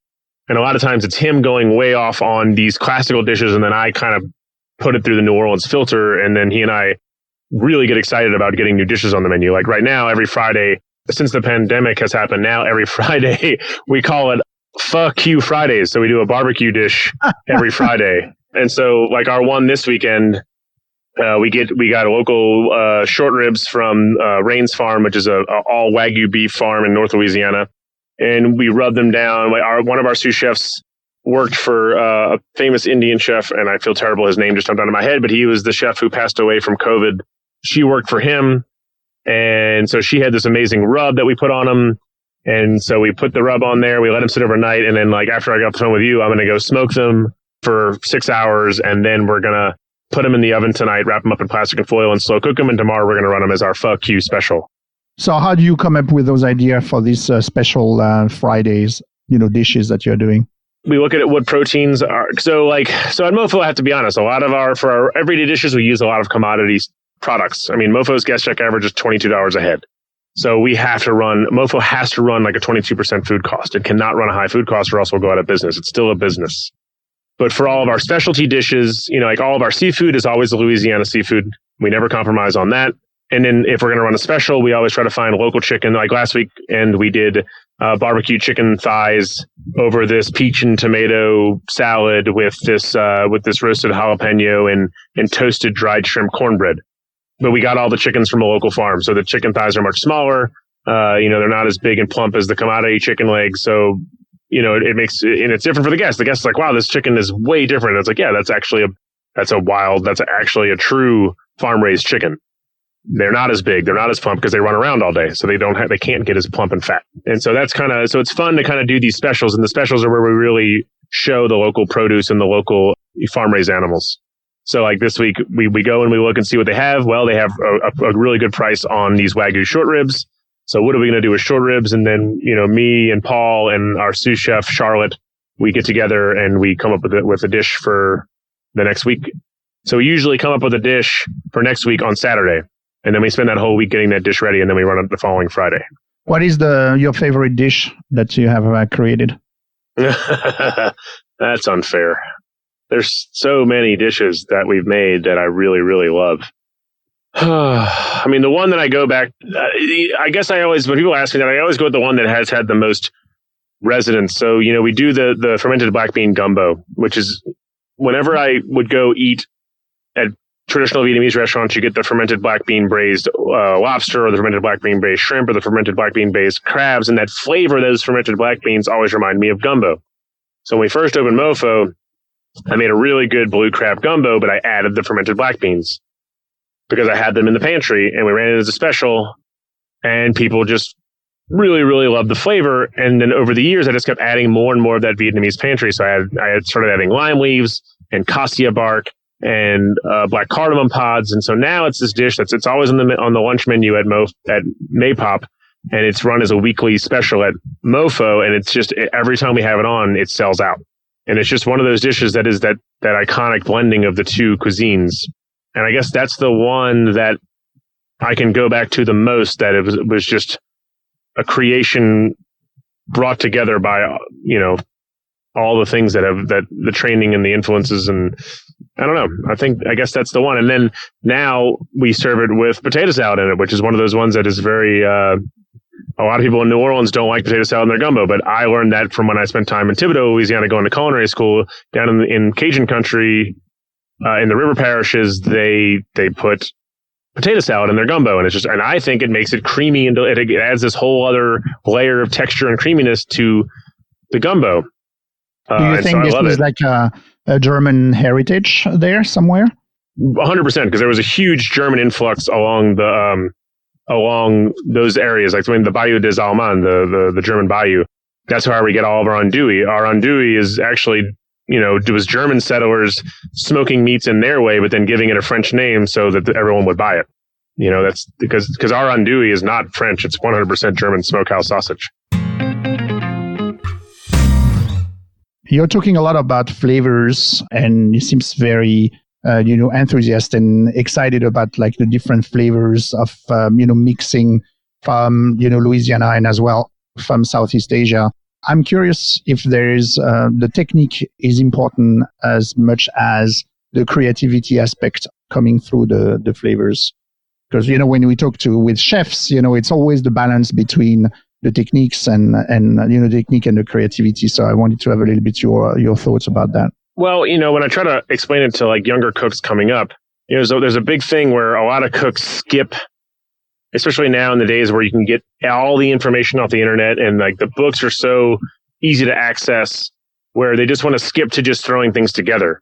[SPEAKER 3] And a lot of times it's him going way off on these classical dishes. And then I kind of put it through the New Orleans filter. And then he and I really get excited about getting new dishes on the menu. Like right now, every Friday, since the pandemic has happened, now every Friday, we call it Fuck You Fridays. So we do a barbecue dish every Friday. And so like our one this weekend, we got a local short ribs from Rains Farm, which is a all Wagyu beef farm in North Louisiana. And we rub them down. One of our sous chefs worked for a famous Indian chef, and I feel terrible. His name just jumped out of my head, but he was the chef who passed away from COVID. She worked for him. And so she had this amazing rub that we put on them. And so we put the rub on there. We let them sit overnight. And then like after I got off the phone with you, I'm going to go smoke them for 6 hours. And then we're going to put them in the oven tonight, wrap them up in plastic and foil and slow cook them. And tomorrow we're going to run them as our Fuck You special.
[SPEAKER 2] So how do you come up with those ideas for these special Fridays, dishes that you're doing?
[SPEAKER 3] We look at what proteins are. So at MoPho, I have to be honest, for our everyday dishes, we use a lot of commodity products. I mean, MoPho's guest check average is $22 a head. So MoPho has to run like a 22% food cost. It cannot run a high food cost or else we'll go out of business. It's still a business. But for all of our specialty dishes, like all of our seafood is always the Louisiana seafood. We never compromise on that. And then if we're going to run a special, we always try to find local chicken. Like last week, and we did barbecue chicken thighs over this peach and tomato salad with this roasted jalapeno and toasted dried shrimp cornbread. But we got all the chickens from a local farm. So the chicken thighs are much smaller. They're not as big and plump as the commodity chicken legs. So, it makes, and it's different for the guest. The guest's like, wow, this chicken is way different. And it's like, yeah, that's actually a true farm raised chicken. They're not as big. They're not as plump because they run around all day. So they can't get as plump and fat. And so so it's fun to kind of do these specials. And the specials are where we really show the local produce and the local farm raised animals. So like this week, we go and we look and see what they have. Well, they have a really good price on these Wagyu short ribs. So what are we going to do with short ribs? And then, me and Paul and our sous chef, Charlotte, we get together and we come up with a dish for the next week. So we usually come up with a dish for next week on Saturday. And then we spend that whole week getting that dish ready. And then we run it the following Friday.
[SPEAKER 2] What is your favorite dish that you have created?
[SPEAKER 3] That's unfair. There's so many dishes that we've made that I really, really love. I mean, the one that I go back, I guess when people ask me that, I always go with the one that has had the most resonance. So, we do the fermented black bean gumbo, which is whenever I would go eat at traditional Vietnamese restaurants, you get the fermented black bean braised lobster or the fermented black bean braised shrimp or the fermented black bean braised crabs. And that flavor of those fermented black beans always remind me of gumbo. So when we first opened MoPho, I made a really good blue crab gumbo, but I added the fermented black beans because I had them in the pantry and we ran it as a special and people just really, really loved the flavor. And then over the years, I just kept adding more and more of that Vietnamese pantry. So I had started adding lime leaves and cassia bark and black cardamom pods. And so now it's this dish it's always on the lunch menu at MayPop. And it's run as a weekly special at MoPho. And it's just every time we have it on, it sells out. And it's just one of those dishes that is that iconic blending of the two cuisines. And I guess that's the one that I can go back to the most, that it was just a creation brought together by, all the things that the training and the influences. And I don't know, I guess that's the one. And then now we serve it with potato salad in it, which is one of those ones that is very, a lot of people in New Orleans don't like potato salad in their gumbo, but I learned that from when I spent time in Thibodaux, Louisiana, going to culinary school down in Cajun country, in the river parishes. They put potato salad in their gumbo, and I think it makes it creamy and it adds this whole other layer of texture and creaminess to the gumbo.
[SPEAKER 2] Do you think this is like a German heritage there somewhere?
[SPEAKER 3] 100%, because there was a huge German influx along those areas, like the Bayou des Allemands, the German bayou. That's where we get all of our andouille. Our andouille is actually, it was German settlers smoking meats in their way, but then giving it a French name so that everyone would buy it. That's because our andouille is not French. It's 100% German smokehouse sausage.
[SPEAKER 2] You're talking a lot about flavors, and you seems very, enthusiastic and excited about like the different flavors of, mixing from, Louisiana and as well from Southeast Asia. I'm curious if there's the technique is important as much as the creativity aspect coming through the flavors. Because, when we talk with chefs, it's always the balance between the techniques and technique and the creativity. So I wanted to have a little bit your thoughts about that.
[SPEAKER 3] Well, when I try to explain it to like younger cooks coming up, there's a big thing where a lot of cooks skip, especially now in the days where you can get all the information off the internet and like the books are so easy to access, where they just want to skip to just throwing things together.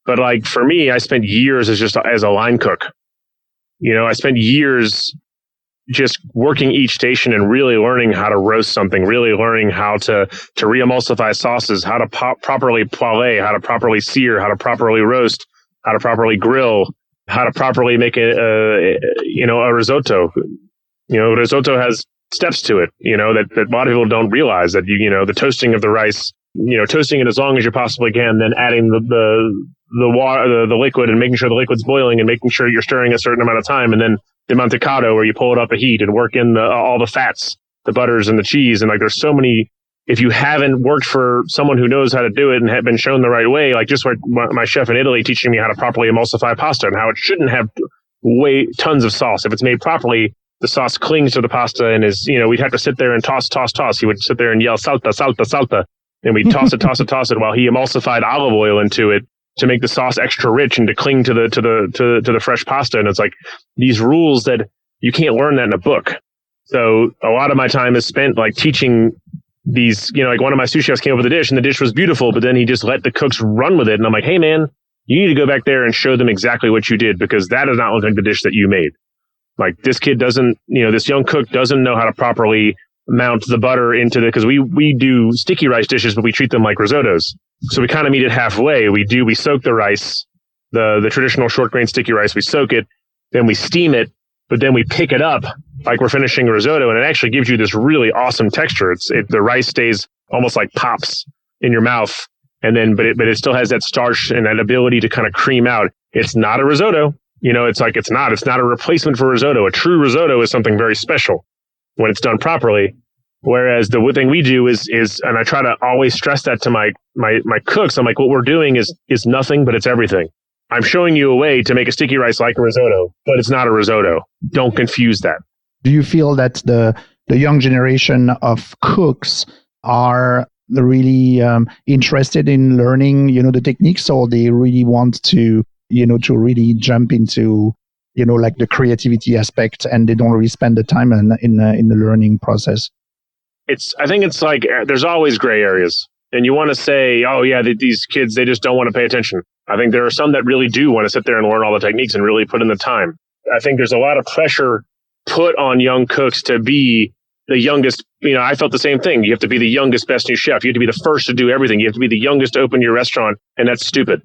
[SPEAKER 3] But like for me, I spent years as a line cook. I spent years just working each station and really learning how to roast something, really learning how to re-emulsify sauces, how to properly poêle, how to properly sear, how to properly roast, how to properly grill, how to properly make a risotto. Risotto has steps to it, that a lot of people don't realize, that the toasting of the rice, toasting it as long as you possibly can, then adding the water, the liquid, and making sure the liquid's boiling and making sure you're stirring a certain amount of time, and then the mantecado, where you pull it up a heat and work in all the fats, the butters and the cheese. And like, there's so many, if you haven't worked for someone who knows how to do it and have been shown the right way, like just like my chef in Italy teaching me how to properly emulsify pasta and how it shouldn't have tons of sauce. If it's made properly, the sauce clings to the pasta and is, we'd have to sit there and toss. He would sit there and yell, salta, salta, salta. And we'd toss it while he emulsified olive oil into it to make the sauce extra rich and to cling to the fresh pasta. And it's like these rules that you can't learn that in a book. So a lot of my time is spent like teaching these, like one of my sous chefs came up with a dish and the dish was beautiful, but then he just let the cooks run with it. And I'm like, hey man, you need to go back there and show them exactly what you did, because that does not look like the dish that you made. Like this kid doesn't, this young cook doesn't know how to properly mount the butter into because we do sticky rice dishes, but we treat them like risottos. So we kind of meet it halfway. We soak the rice the traditional short grain sticky rice. We soak it, then we steam it, but then we pick it up like we're finishing a risotto, and it actually gives you this really awesome texture. The rice stays almost like pops in your mouth, and then but it still has that starch and that ability to kind of cream out. It's not a risotto, it's not a replacement for risotto. A true risotto is something very special when it's done properly. Whereas the thing we do is, and I try to always stress that to my cooks. I'm like, what we're doing is nothing, but it's everything. I'm showing you a way to make a sticky rice like a risotto, but it's not a risotto. Don't confuse that.
[SPEAKER 2] Do you feel that the young generation of cooks are really interested in learning, the techniques, or they really want to, to really jump into, like the creativity aspect, and they don't really spend the time in the learning process?
[SPEAKER 3] I think it's like there's always gray areas, and you want to say, oh yeah, these kids, they just don't want to pay attention. I think there are some that really do want to sit there and learn all the techniques and really put in the time. I think there's a lot of pressure put on young cooks to be the youngest. I felt the same thing. You have to be the youngest, best new chef. You have to be the first to do everything. You have to be the youngest to open your restaurant, and that's stupid.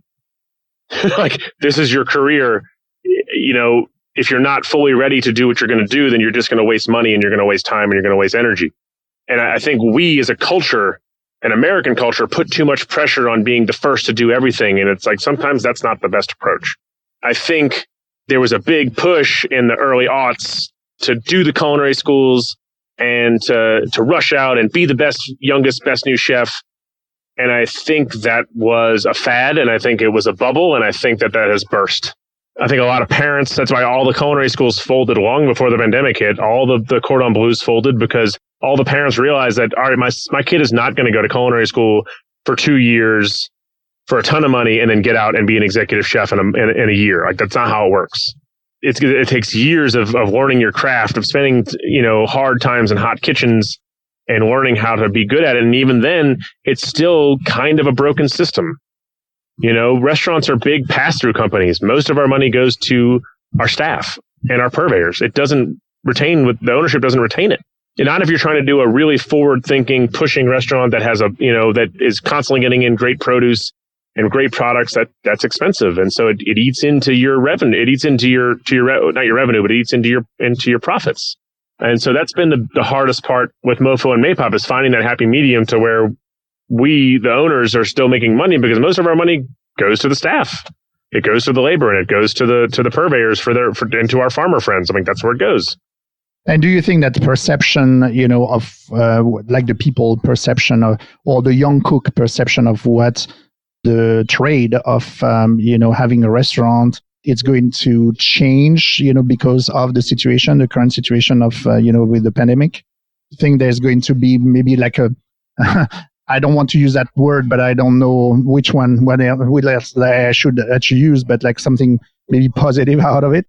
[SPEAKER 3] Like, this is your career. If you're not fully ready to do what you're going to do, then you're just going to waste money, and you're going to waste time, and you're going to waste energy. And I think we as a culture, an American culture, put too much pressure on being the first to do everything. And it's like, sometimes that's not the best approach. I think there was a big push in the early aughts to do the culinary schools and to rush out and be the best, youngest, best new chef. And I think that was a fad, and I think it was a bubble, and I think that has burst. I think a lot of parents, that's why all the culinary schools folded long before the pandemic hit. All the cordon bleus folded because all the parents realized that, all right, my kid is not going to go to culinary school for 2 years for a ton of money and then get out and be an executive chef in a year. Like, that's not how it works. It takes years of learning your craft, of spending, hard times in hot kitchens and learning how to be good at it. And even then, it's still kind of a broken system. Restaurants are big pass-through companies. Most of our money goes to our staff and our purveyors. It doesn't the ownership doesn't retain it. And not if you're trying to do a really forward-thinking, pushing restaurant that has that is constantly getting in great produce and great products. That's expensive, and so it eats into your revenue. It eats into not your revenue, but it eats into your profits. And so that's been the hardest part with MoPho and MayPop, is finding that happy medium to where we, the owners, are still making money, because most of our money goes to the staff. It goes to the labor, and it goes to the purveyors and to our farmer friends. I think that's where it goes.
[SPEAKER 2] And do you think that perception, of like the people perception or the young cook perception of what the trade of, having a restaurant, it's going to change, because of the current situation of, with the pandemic? I think there's going to be maybe like I don't want to use that word, but I don't know which one, what else I should actually use, but like something maybe positive out of it.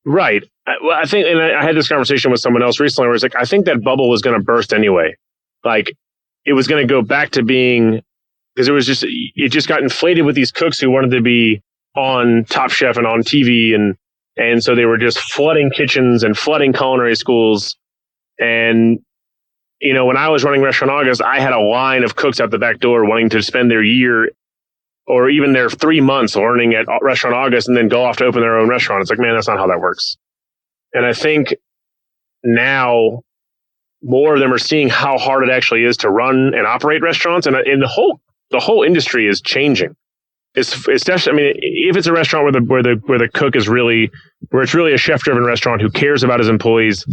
[SPEAKER 3] Right. I think, and I had this conversation with someone else recently where it's like, I think that bubble was going to burst anyway. Like, it was going to go back to being, because it just got inflated with these cooks who wanted to be on Top Chef and on TV. And so they were just flooding kitchens and flooding culinary schools. And, when I was running Restaurant August, I had a line of cooks out the back door wanting to spend their year or even their 3 months learning at Restaurant August and then go off to open their own restaurant. It's like, man, that's not how that works. And I think now more of them are seeing how hard it actually is to run and operate restaurants. And the whole industry is changing. It's definitely, if it's a restaurant where the cook is really, where it's really a chef-driven restaurant who cares about his employees,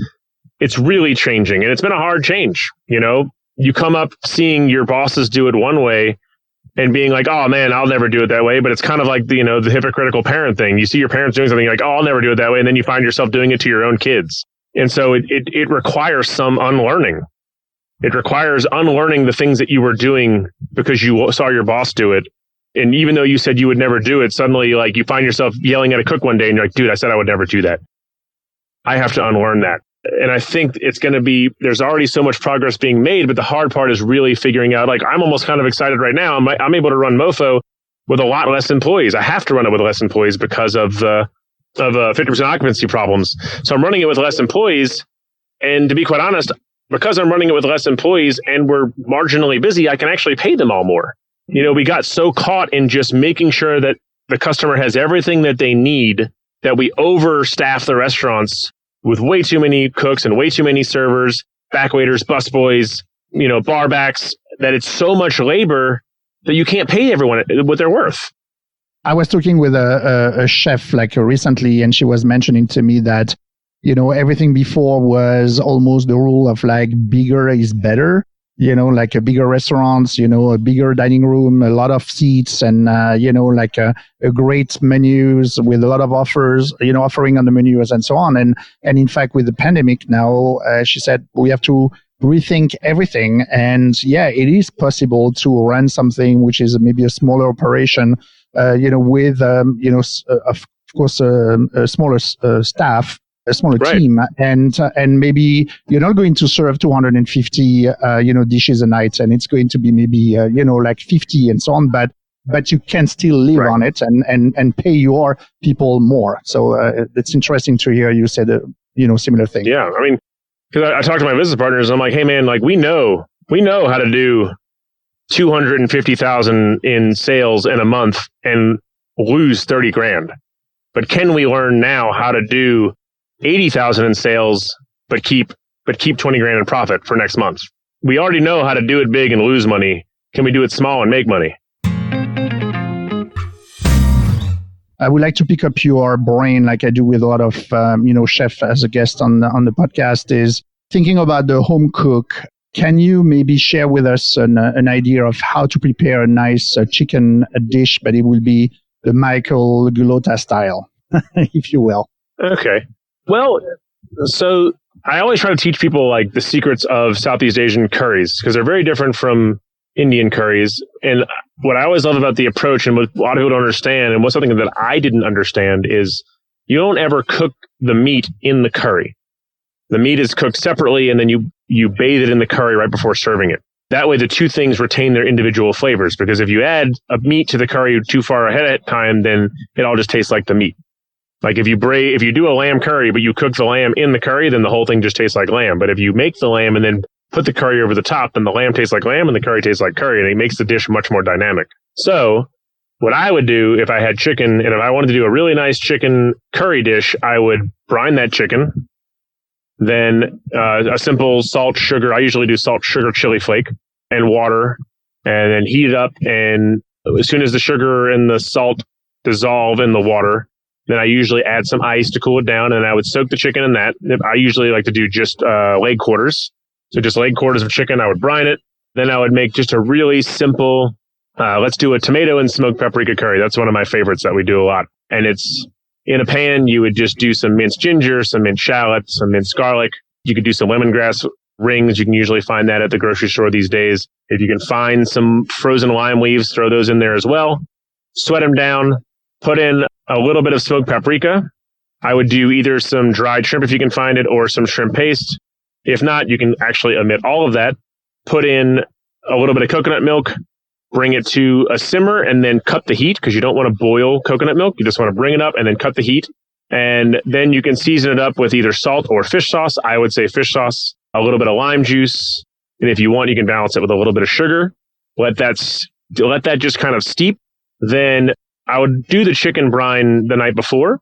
[SPEAKER 3] it's really changing. And it's been a hard change. You come up seeing your bosses do it one way and being like, oh man, I'll never do it that way. But it's kind of like the hypocritical parent thing. You see your parents doing something, you're like, oh, I'll never do it that way. And then you find yourself doing it to your own kids. And so it requires some unlearning. It requires unlearning the things that you were doing because you saw your boss do it. And even though you said you would never do it, suddenly like you find yourself yelling at a cook one day and you're like, dude, I said I would never do that. I have to unlearn that. And I think it's going to be, there's already so much progress being made, but the hard part is really figuring out, like, I'm almost kind of excited right now. I'm able to run MoPho with a lot less employees. I have to run it with less employees because of 50% occupancy problems. So I'm running it with less employees. And to be quite honest, because I'm running it with less employees and we're marginally busy, I can actually pay them all more. We got so caught in just making sure that the customer has everything that they need, that we overstaff the restaurants with way too many cooks and way too many servers, back waiters, busboys, bar backs, that it's so much labor that you can't pay everyone what they're worth.
[SPEAKER 2] I was talking with a chef recently, and she was mentioning to me that, everything before was almost the rule of bigger is better, a bigger restaurants, a bigger dining room, a lot of seats, and, a great menus with a lot of offers, offering on the menus and so on. And in fact, with the pandemic now, she said we have to rethink everything. And yeah, it is possible to run something which is maybe a smaller operation, with, of course, a smaller staff, a smaller team, and maybe you're not going to serve 250, dishes a night, and it's going to be maybe, 50 and so on, but you can still live on it and pay your people more. So it's interesting to hear you said, similar thing.
[SPEAKER 3] Yeah. I mean, because I talked to my business partners, I'm like, hey man, we know how to do 250,000 in sales in a month and lose 30 grand. But can we learn now how to do 80,000 in sales, but keep 20 grand in profit for next month? We already know how to do it big and lose money. Can we do it small and make money?
[SPEAKER 2] I would like to pick up your brain, like I do with a lot of, chefs as a guest on the podcast, is thinking about the home cook. Can you maybe share with us an idea of how to prepare a nice chicken dish, but it will be the Michael Gulotta style, if you will?
[SPEAKER 3] Okay. Well, so I always try to teach people the secrets of Southeast Asian curries, because they're very different from Indian curries. And what I always love about the approach, and what a lot of people don't understand, and what's something that I didn't understand, is you don't ever cook the meat in the curry. The meat is cooked separately, and then you bathe it in the curry right before serving it. That way, the two things retain their individual flavors, because if you add a meat to the curry too far ahead of time, then it all just tastes like the meat. Like if you do a lamb curry, but you cook the lamb in the curry, then the whole thing just tastes like lamb. But if you make the lamb and then put the curry over the top, then the lamb tastes like lamb and the curry tastes like curry, and it makes the dish much more dynamic. So what I would do if I had chicken, and if I wanted to do a really nice chicken curry dish, I would brine that chicken. Then a simple salt, sugar. I usually do salt, sugar, chili flake, and water, and then heat it up. And as soon as the sugar and the salt dissolve in the water, then I usually add some ice to cool it down, and I would soak the chicken in that. I usually like to do just leg quarters. So just leg quarters of chicken, I would brine it. Then I would make just a really simple, let's do a tomato and smoked paprika curry. That's one of my favorites that we do a lot. And it's in a pan, you would just do some minced ginger, some minced shallot, some minced garlic. You could do some lemongrass rings. You can usually find that at the grocery store these days. If you can find some frozen lime leaves, throw those in there as well. Sweat them down. Put in a little bit of smoked paprika. I would do either some dried shrimp if you can find it, or some shrimp paste. If not, you can actually omit all of that. Put in a little bit of coconut milk, bring it to a simmer, and then cut the heat, because you don't want to boil coconut milk. You just want to bring it up and then cut the heat. And then you can season it up with either salt or fish sauce. I would say fish sauce, a little bit of lime juice. And if you want, you can balance it with a little bit of sugar. Let that just kind of steep. Then I would do the chicken brine the night before.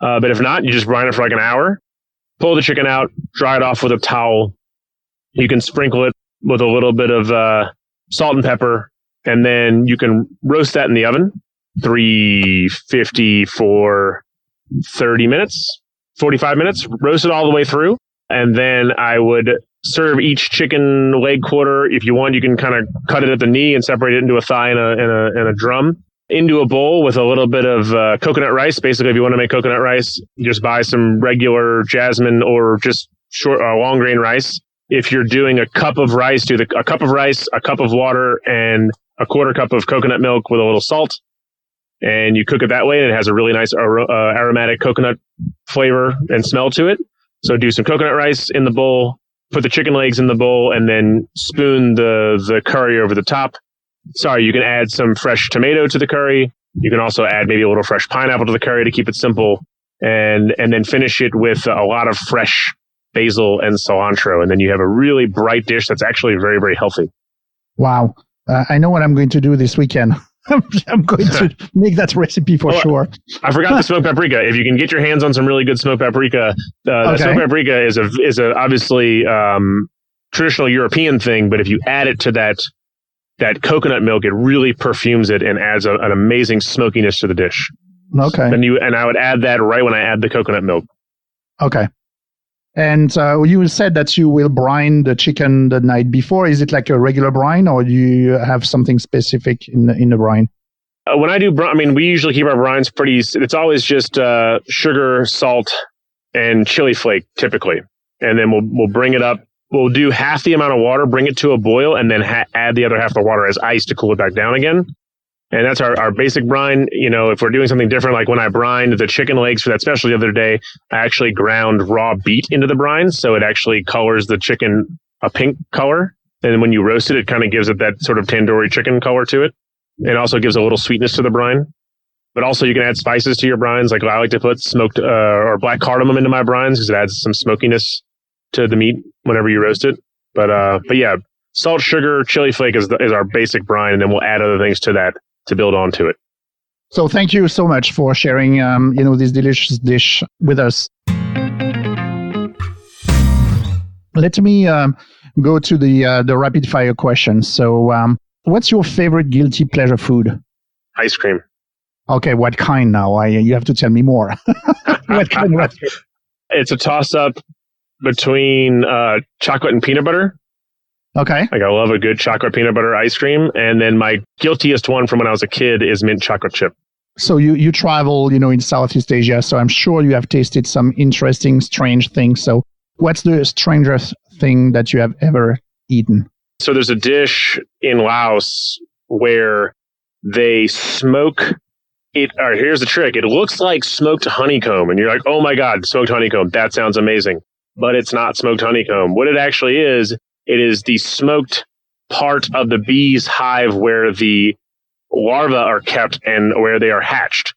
[SPEAKER 3] But if not, you just brine it for an hour. Pull the chicken out, dry it off with a towel. You can sprinkle it with a little bit of salt and pepper, and then you can roast that in the oven, 350 for 30 minutes, 45 minutes. Roast it all the way through, and then I would serve each chicken leg quarter. If you want, you can kind of cut it at the knee and separate it into a thigh and a drum, into a bowl with a little bit of coconut rice. Basically, if you want to make coconut rice, just buy some regular jasmine or just short long grain rice. If you're doing a cup of rice, do a cup of rice, a cup of water, and a quarter cup of coconut milk with a little salt. And you cook it that way, and it has a really nice aromatic coconut flavor and smell to it. So do some coconut rice in the bowl, put the chicken legs in the bowl, and then spoon the curry over the top. Sorry, you can add some fresh tomato to the curry. You can also add maybe a little fresh pineapple to the curry to keep it simple, and then finish it with a lot of fresh basil and cilantro. And then you have a really bright dish that's actually very, very healthy.
[SPEAKER 2] Wow. I know what I'm going to do this weekend. I'm going to make that recipe for sure.
[SPEAKER 3] I forgot the smoked paprika. If you can get your hands on some really good smoked paprika, smoked paprika is a obviously traditional European thing, but if you add it to that coconut milk, it really perfumes it and adds an amazing smokiness to the dish.
[SPEAKER 2] Okay.
[SPEAKER 3] And I would add that right when I add the coconut milk.
[SPEAKER 2] Okay. And you said that you will brine the chicken the night before. Is it like a regular brine, or do you have something specific in the brine?
[SPEAKER 3] When I do brine, we usually keep our brines pretty. It's always just sugar, salt, and chili flake typically, and then we'll bring it up. We'll do half the amount of water, bring it to a boil, and then add the other half of the water as ice to cool it back down again. And that's our basic brine. If we're doing something different, like when I brined the chicken legs for that special the other day, I actually ground raw beet into the brine. So it actually colors the chicken a pink color. And then when you roast it, it kind of gives it that sort of tandoori chicken color to it. It also gives a little sweetness to the brine. But also you can add spices to your brines. Like I like to put smoked or black cardamom into my brines because it adds some smokiness to the meat whenever you roast it. But yeah, salt, sugar, chili flake is our basic brine. And then we'll add other things to that to build onto it.
[SPEAKER 2] So thank you so much for sharing, this delicious dish with us. Let me go to the rapid fire questions. So, what's your favorite guilty pleasure food?
[SPEAKER 3] Ice cream.
[SPEAKER 2] Okay, what kind now? You have to tell me more. What kind?
[SPEAKER 3] It's a toss up between chocolate and peanut butter.
[SPEAKER 2] Okay.
[SPEAKER 3] Like I love a good chocolate peanut butter ice cream. And then my guiltiest one from when I was a kid is mint chocolate chip.
[SPEAKER 2] So you travel, in Southeast Asia. So I'm sure you have tasted some interesting, strange things. So what's the strangest thing that you have ever eaten?
[SPEAKER 3] So there's a dish in Laos where they smoke it. Or here's the trick. It looks like smoked honeycomb. And you're like, oh my God, smoked honeycomb. That sounds amazing. But it's not smoked honeycomb. What it actually is, it is the smoked part of the bee's hive where the larvae are kept and where they are hatched.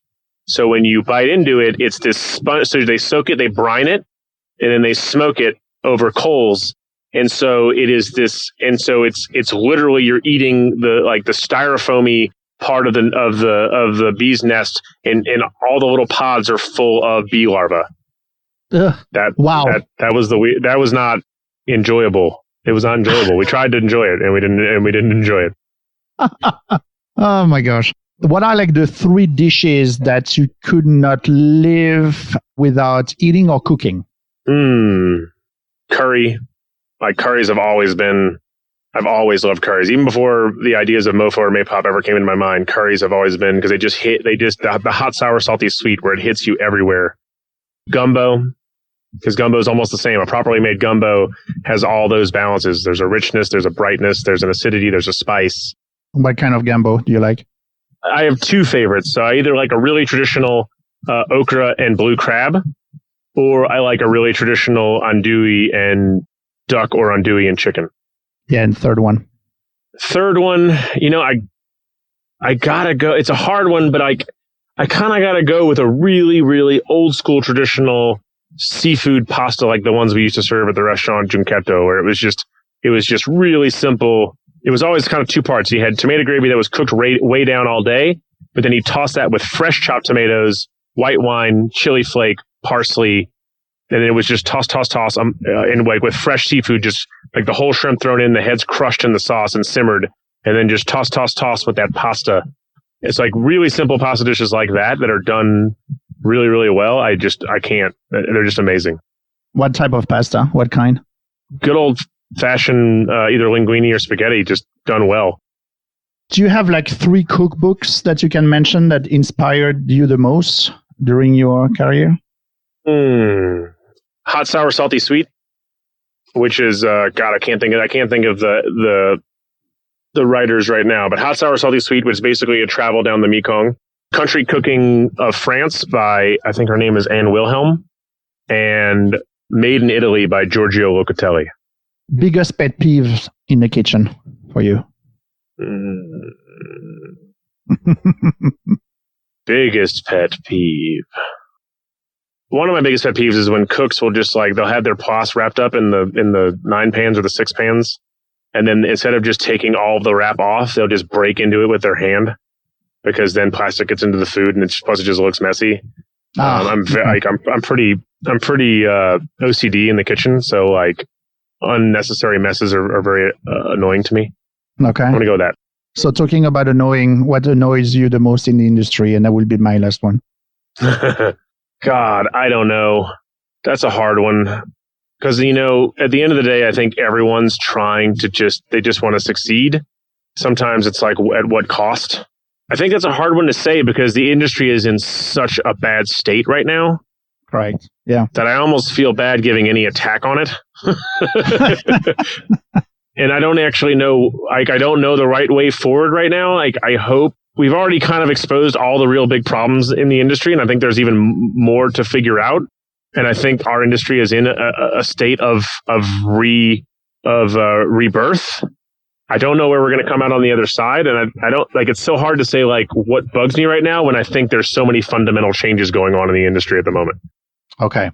[SPEAKER 3] So when you bite into it, it's this sponge. So they soak it, they brine it, and then they smoke it over coals. And so it is this, and so it's literally you're eating the styrofoamy part of the bee's nest, and all the little pods are full of bee larvae. That was not enjoyable. It was not enjoyable. We tried to enjoy it, and we didn't enjoy it.
[SPEAKER 2] Oh my gosh. What are like the 3 dishes that you could not live without eating or cooking?
[SPEAKER 3] Curry. Like curries I've always loved curries. Even before the ideas of MoPho or MayPop ever came into my mind, curries have always been, because the hot, sour, salty, sweet, where it hits you everywhere. Gumbo. Because gumbo is almost the same. A properly made gumbo has all those balances. There's a richness, there's a brightness, there's an acidity, there's a spice.
[SPEAKER 2] What kind of gumbo do you like?
[SPEAKER 3] I have 2 favorites. So I either like a really traditional okra and blue crab, or I like a really traditional andouille and duck, or andouille and chicken.
[SPEAKER 2] Yeah, and third one,
[SPEAKER 3] I gotta go. It's a hard one, but I kind of gotta go with a really, really old school traditional seafood pasta, like the ones we used to serve at the restaurant Giunchetto, where it was just really simple. It was always kind of 2 parts. You had tomato gravy that was cooked way down all day, but then you toss that with fresh chopped tomatoes, white wine, chili flake, parsley, and it was just toss, and like with fresh seafood, just like the whole shrimp thrown in, the heads crushed in the sauce and simmered, and then just toss with that pasta. It's like really simple pasta dishes like that are done really, really well. I can't. They're just amazing.
[SPEAKER 2] What type of pasta? What kind?
[SPEAKER 3] Good old fashioned, either linguine or spaghetti, just done well.
[SPEAKER 2] Do you have like 3 cookbooks that you can mention that inspired you the most during your career?
[SPEAKER 3] Hot, sour, salty, sweet, which is I can't think of the writers right now, but Hot, Sour, Salty, Sweet, which is basically a travel down the Mekong. Country Cooking of France by, I think her name is Anne Wilhelm, and Made in Italy by Giorgio Locatelli.
[SPEAKER 2] Biggest pet peeves in the kitchen for you?
[SPEAKER 3] Biggest pet peeve. One of my biggest pet peeves is when cooks will just they'll have their pos wrapped up in the 9 pans or the 6 pans. And then instead of just taking all of the wrap off, they'll just break into it with their hand. because then plastic gets into the food and plus it just looks messy. I'm pretty OCD in the kitchen, so like unnecessary messes are very annoying to me.
[SPEAKER 2] Okay.
[SPEAKER 3] I'm gonna go with that.
[SPEAKER 2] So talking about annoying, what annoys you the most in the industry? And that will be my last one.
[SPEAKER 3] God, I don't know. That's a hard one. Because, you know, at the end of the day, I think everyone's trying to they just want to succeed. Sometimes it's like, at what cost? I think that's a hard one to say because the industry is in such a bad state right now.
[SPEAKER 2] Right. Yeah.
[SPEAKER 3] That I almost feel bad giving any attack on it. And I don't actually know, like, I don't know the right way forward right now. Like, I hope we've already kind of exposed all the real big problems in the industry. And I think there's even more to figure out. And I think our industry is in a state of rebirth. I don't know where we're going to come out on the other side. And I don't like, it's so hard to say like what bugs me right now when I think there's so many fundamental changes going on in the industry at the moment.
[SPEAKER 2] Okay.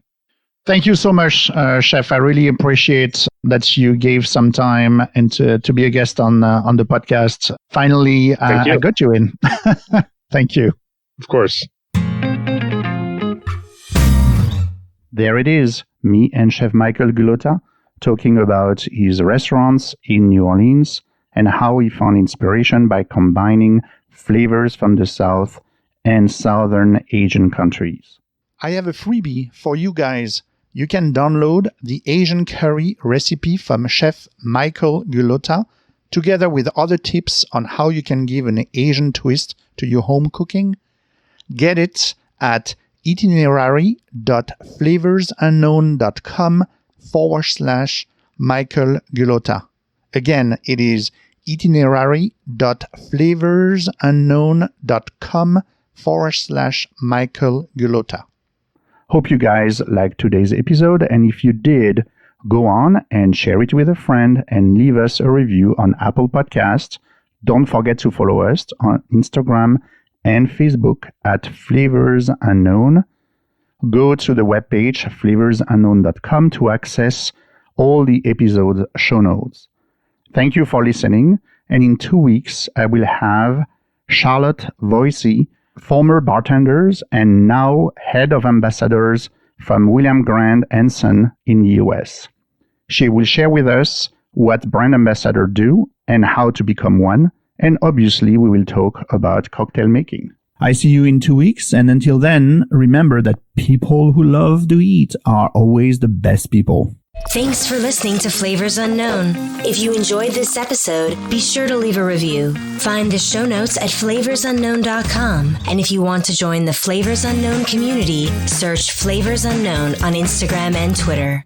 [SPEAKER 2] Thank you so much, Chef. I really appreciate that you gave some time and to be a guest on the podcast. Finally, I got you in. Thank you.
[SPEAKER 3] Of course.
[SPEAKER 2] There it is, me and Chef Michael Gulotta talking about his restaurants in New Orleans and how he found inspiration by combining flavors from the South and Southern Asian countries. I have a freebie for you guys. You can download the Asian curry recipe from Chef Michael Gulotta, together with other tips on how you can give an Asian twist to your home cooking. Get it at itinerary.flavorsunknown.com/Michael Gulotta. Again, it is itinerary.flavorsunknown.com/Michael Gulotta. Hope you guys liked today's episode, and if you did, go on and share it with a friend and leave us a review on Apple Podcasts. Don't forget to follow us on Instagram and Facebook at Flavors Unknown. Go to the webpage flavorsunknown.com to access all the episode show notes. Thank you for listening, and in 2 weeks I will have Charlotte Voisey, former bartenders and now head of ambassadors from William Grant & Son in the US. She will share with us what brand ambassadors do and how to become one, and obviously we will talk about cocktail making. I see you in 2 weeks, and until then, remember that people who love to eat are always the best people.
[SPEAKER 1] Thanks for listening to Flavors Unknown. If you enjoyed this episode, be sure to leave a review. Find the show notes at flavorsunknown.com. And if you want to join the Flavors Unknown community, search Flavors Unknown on Instagram and Twitter.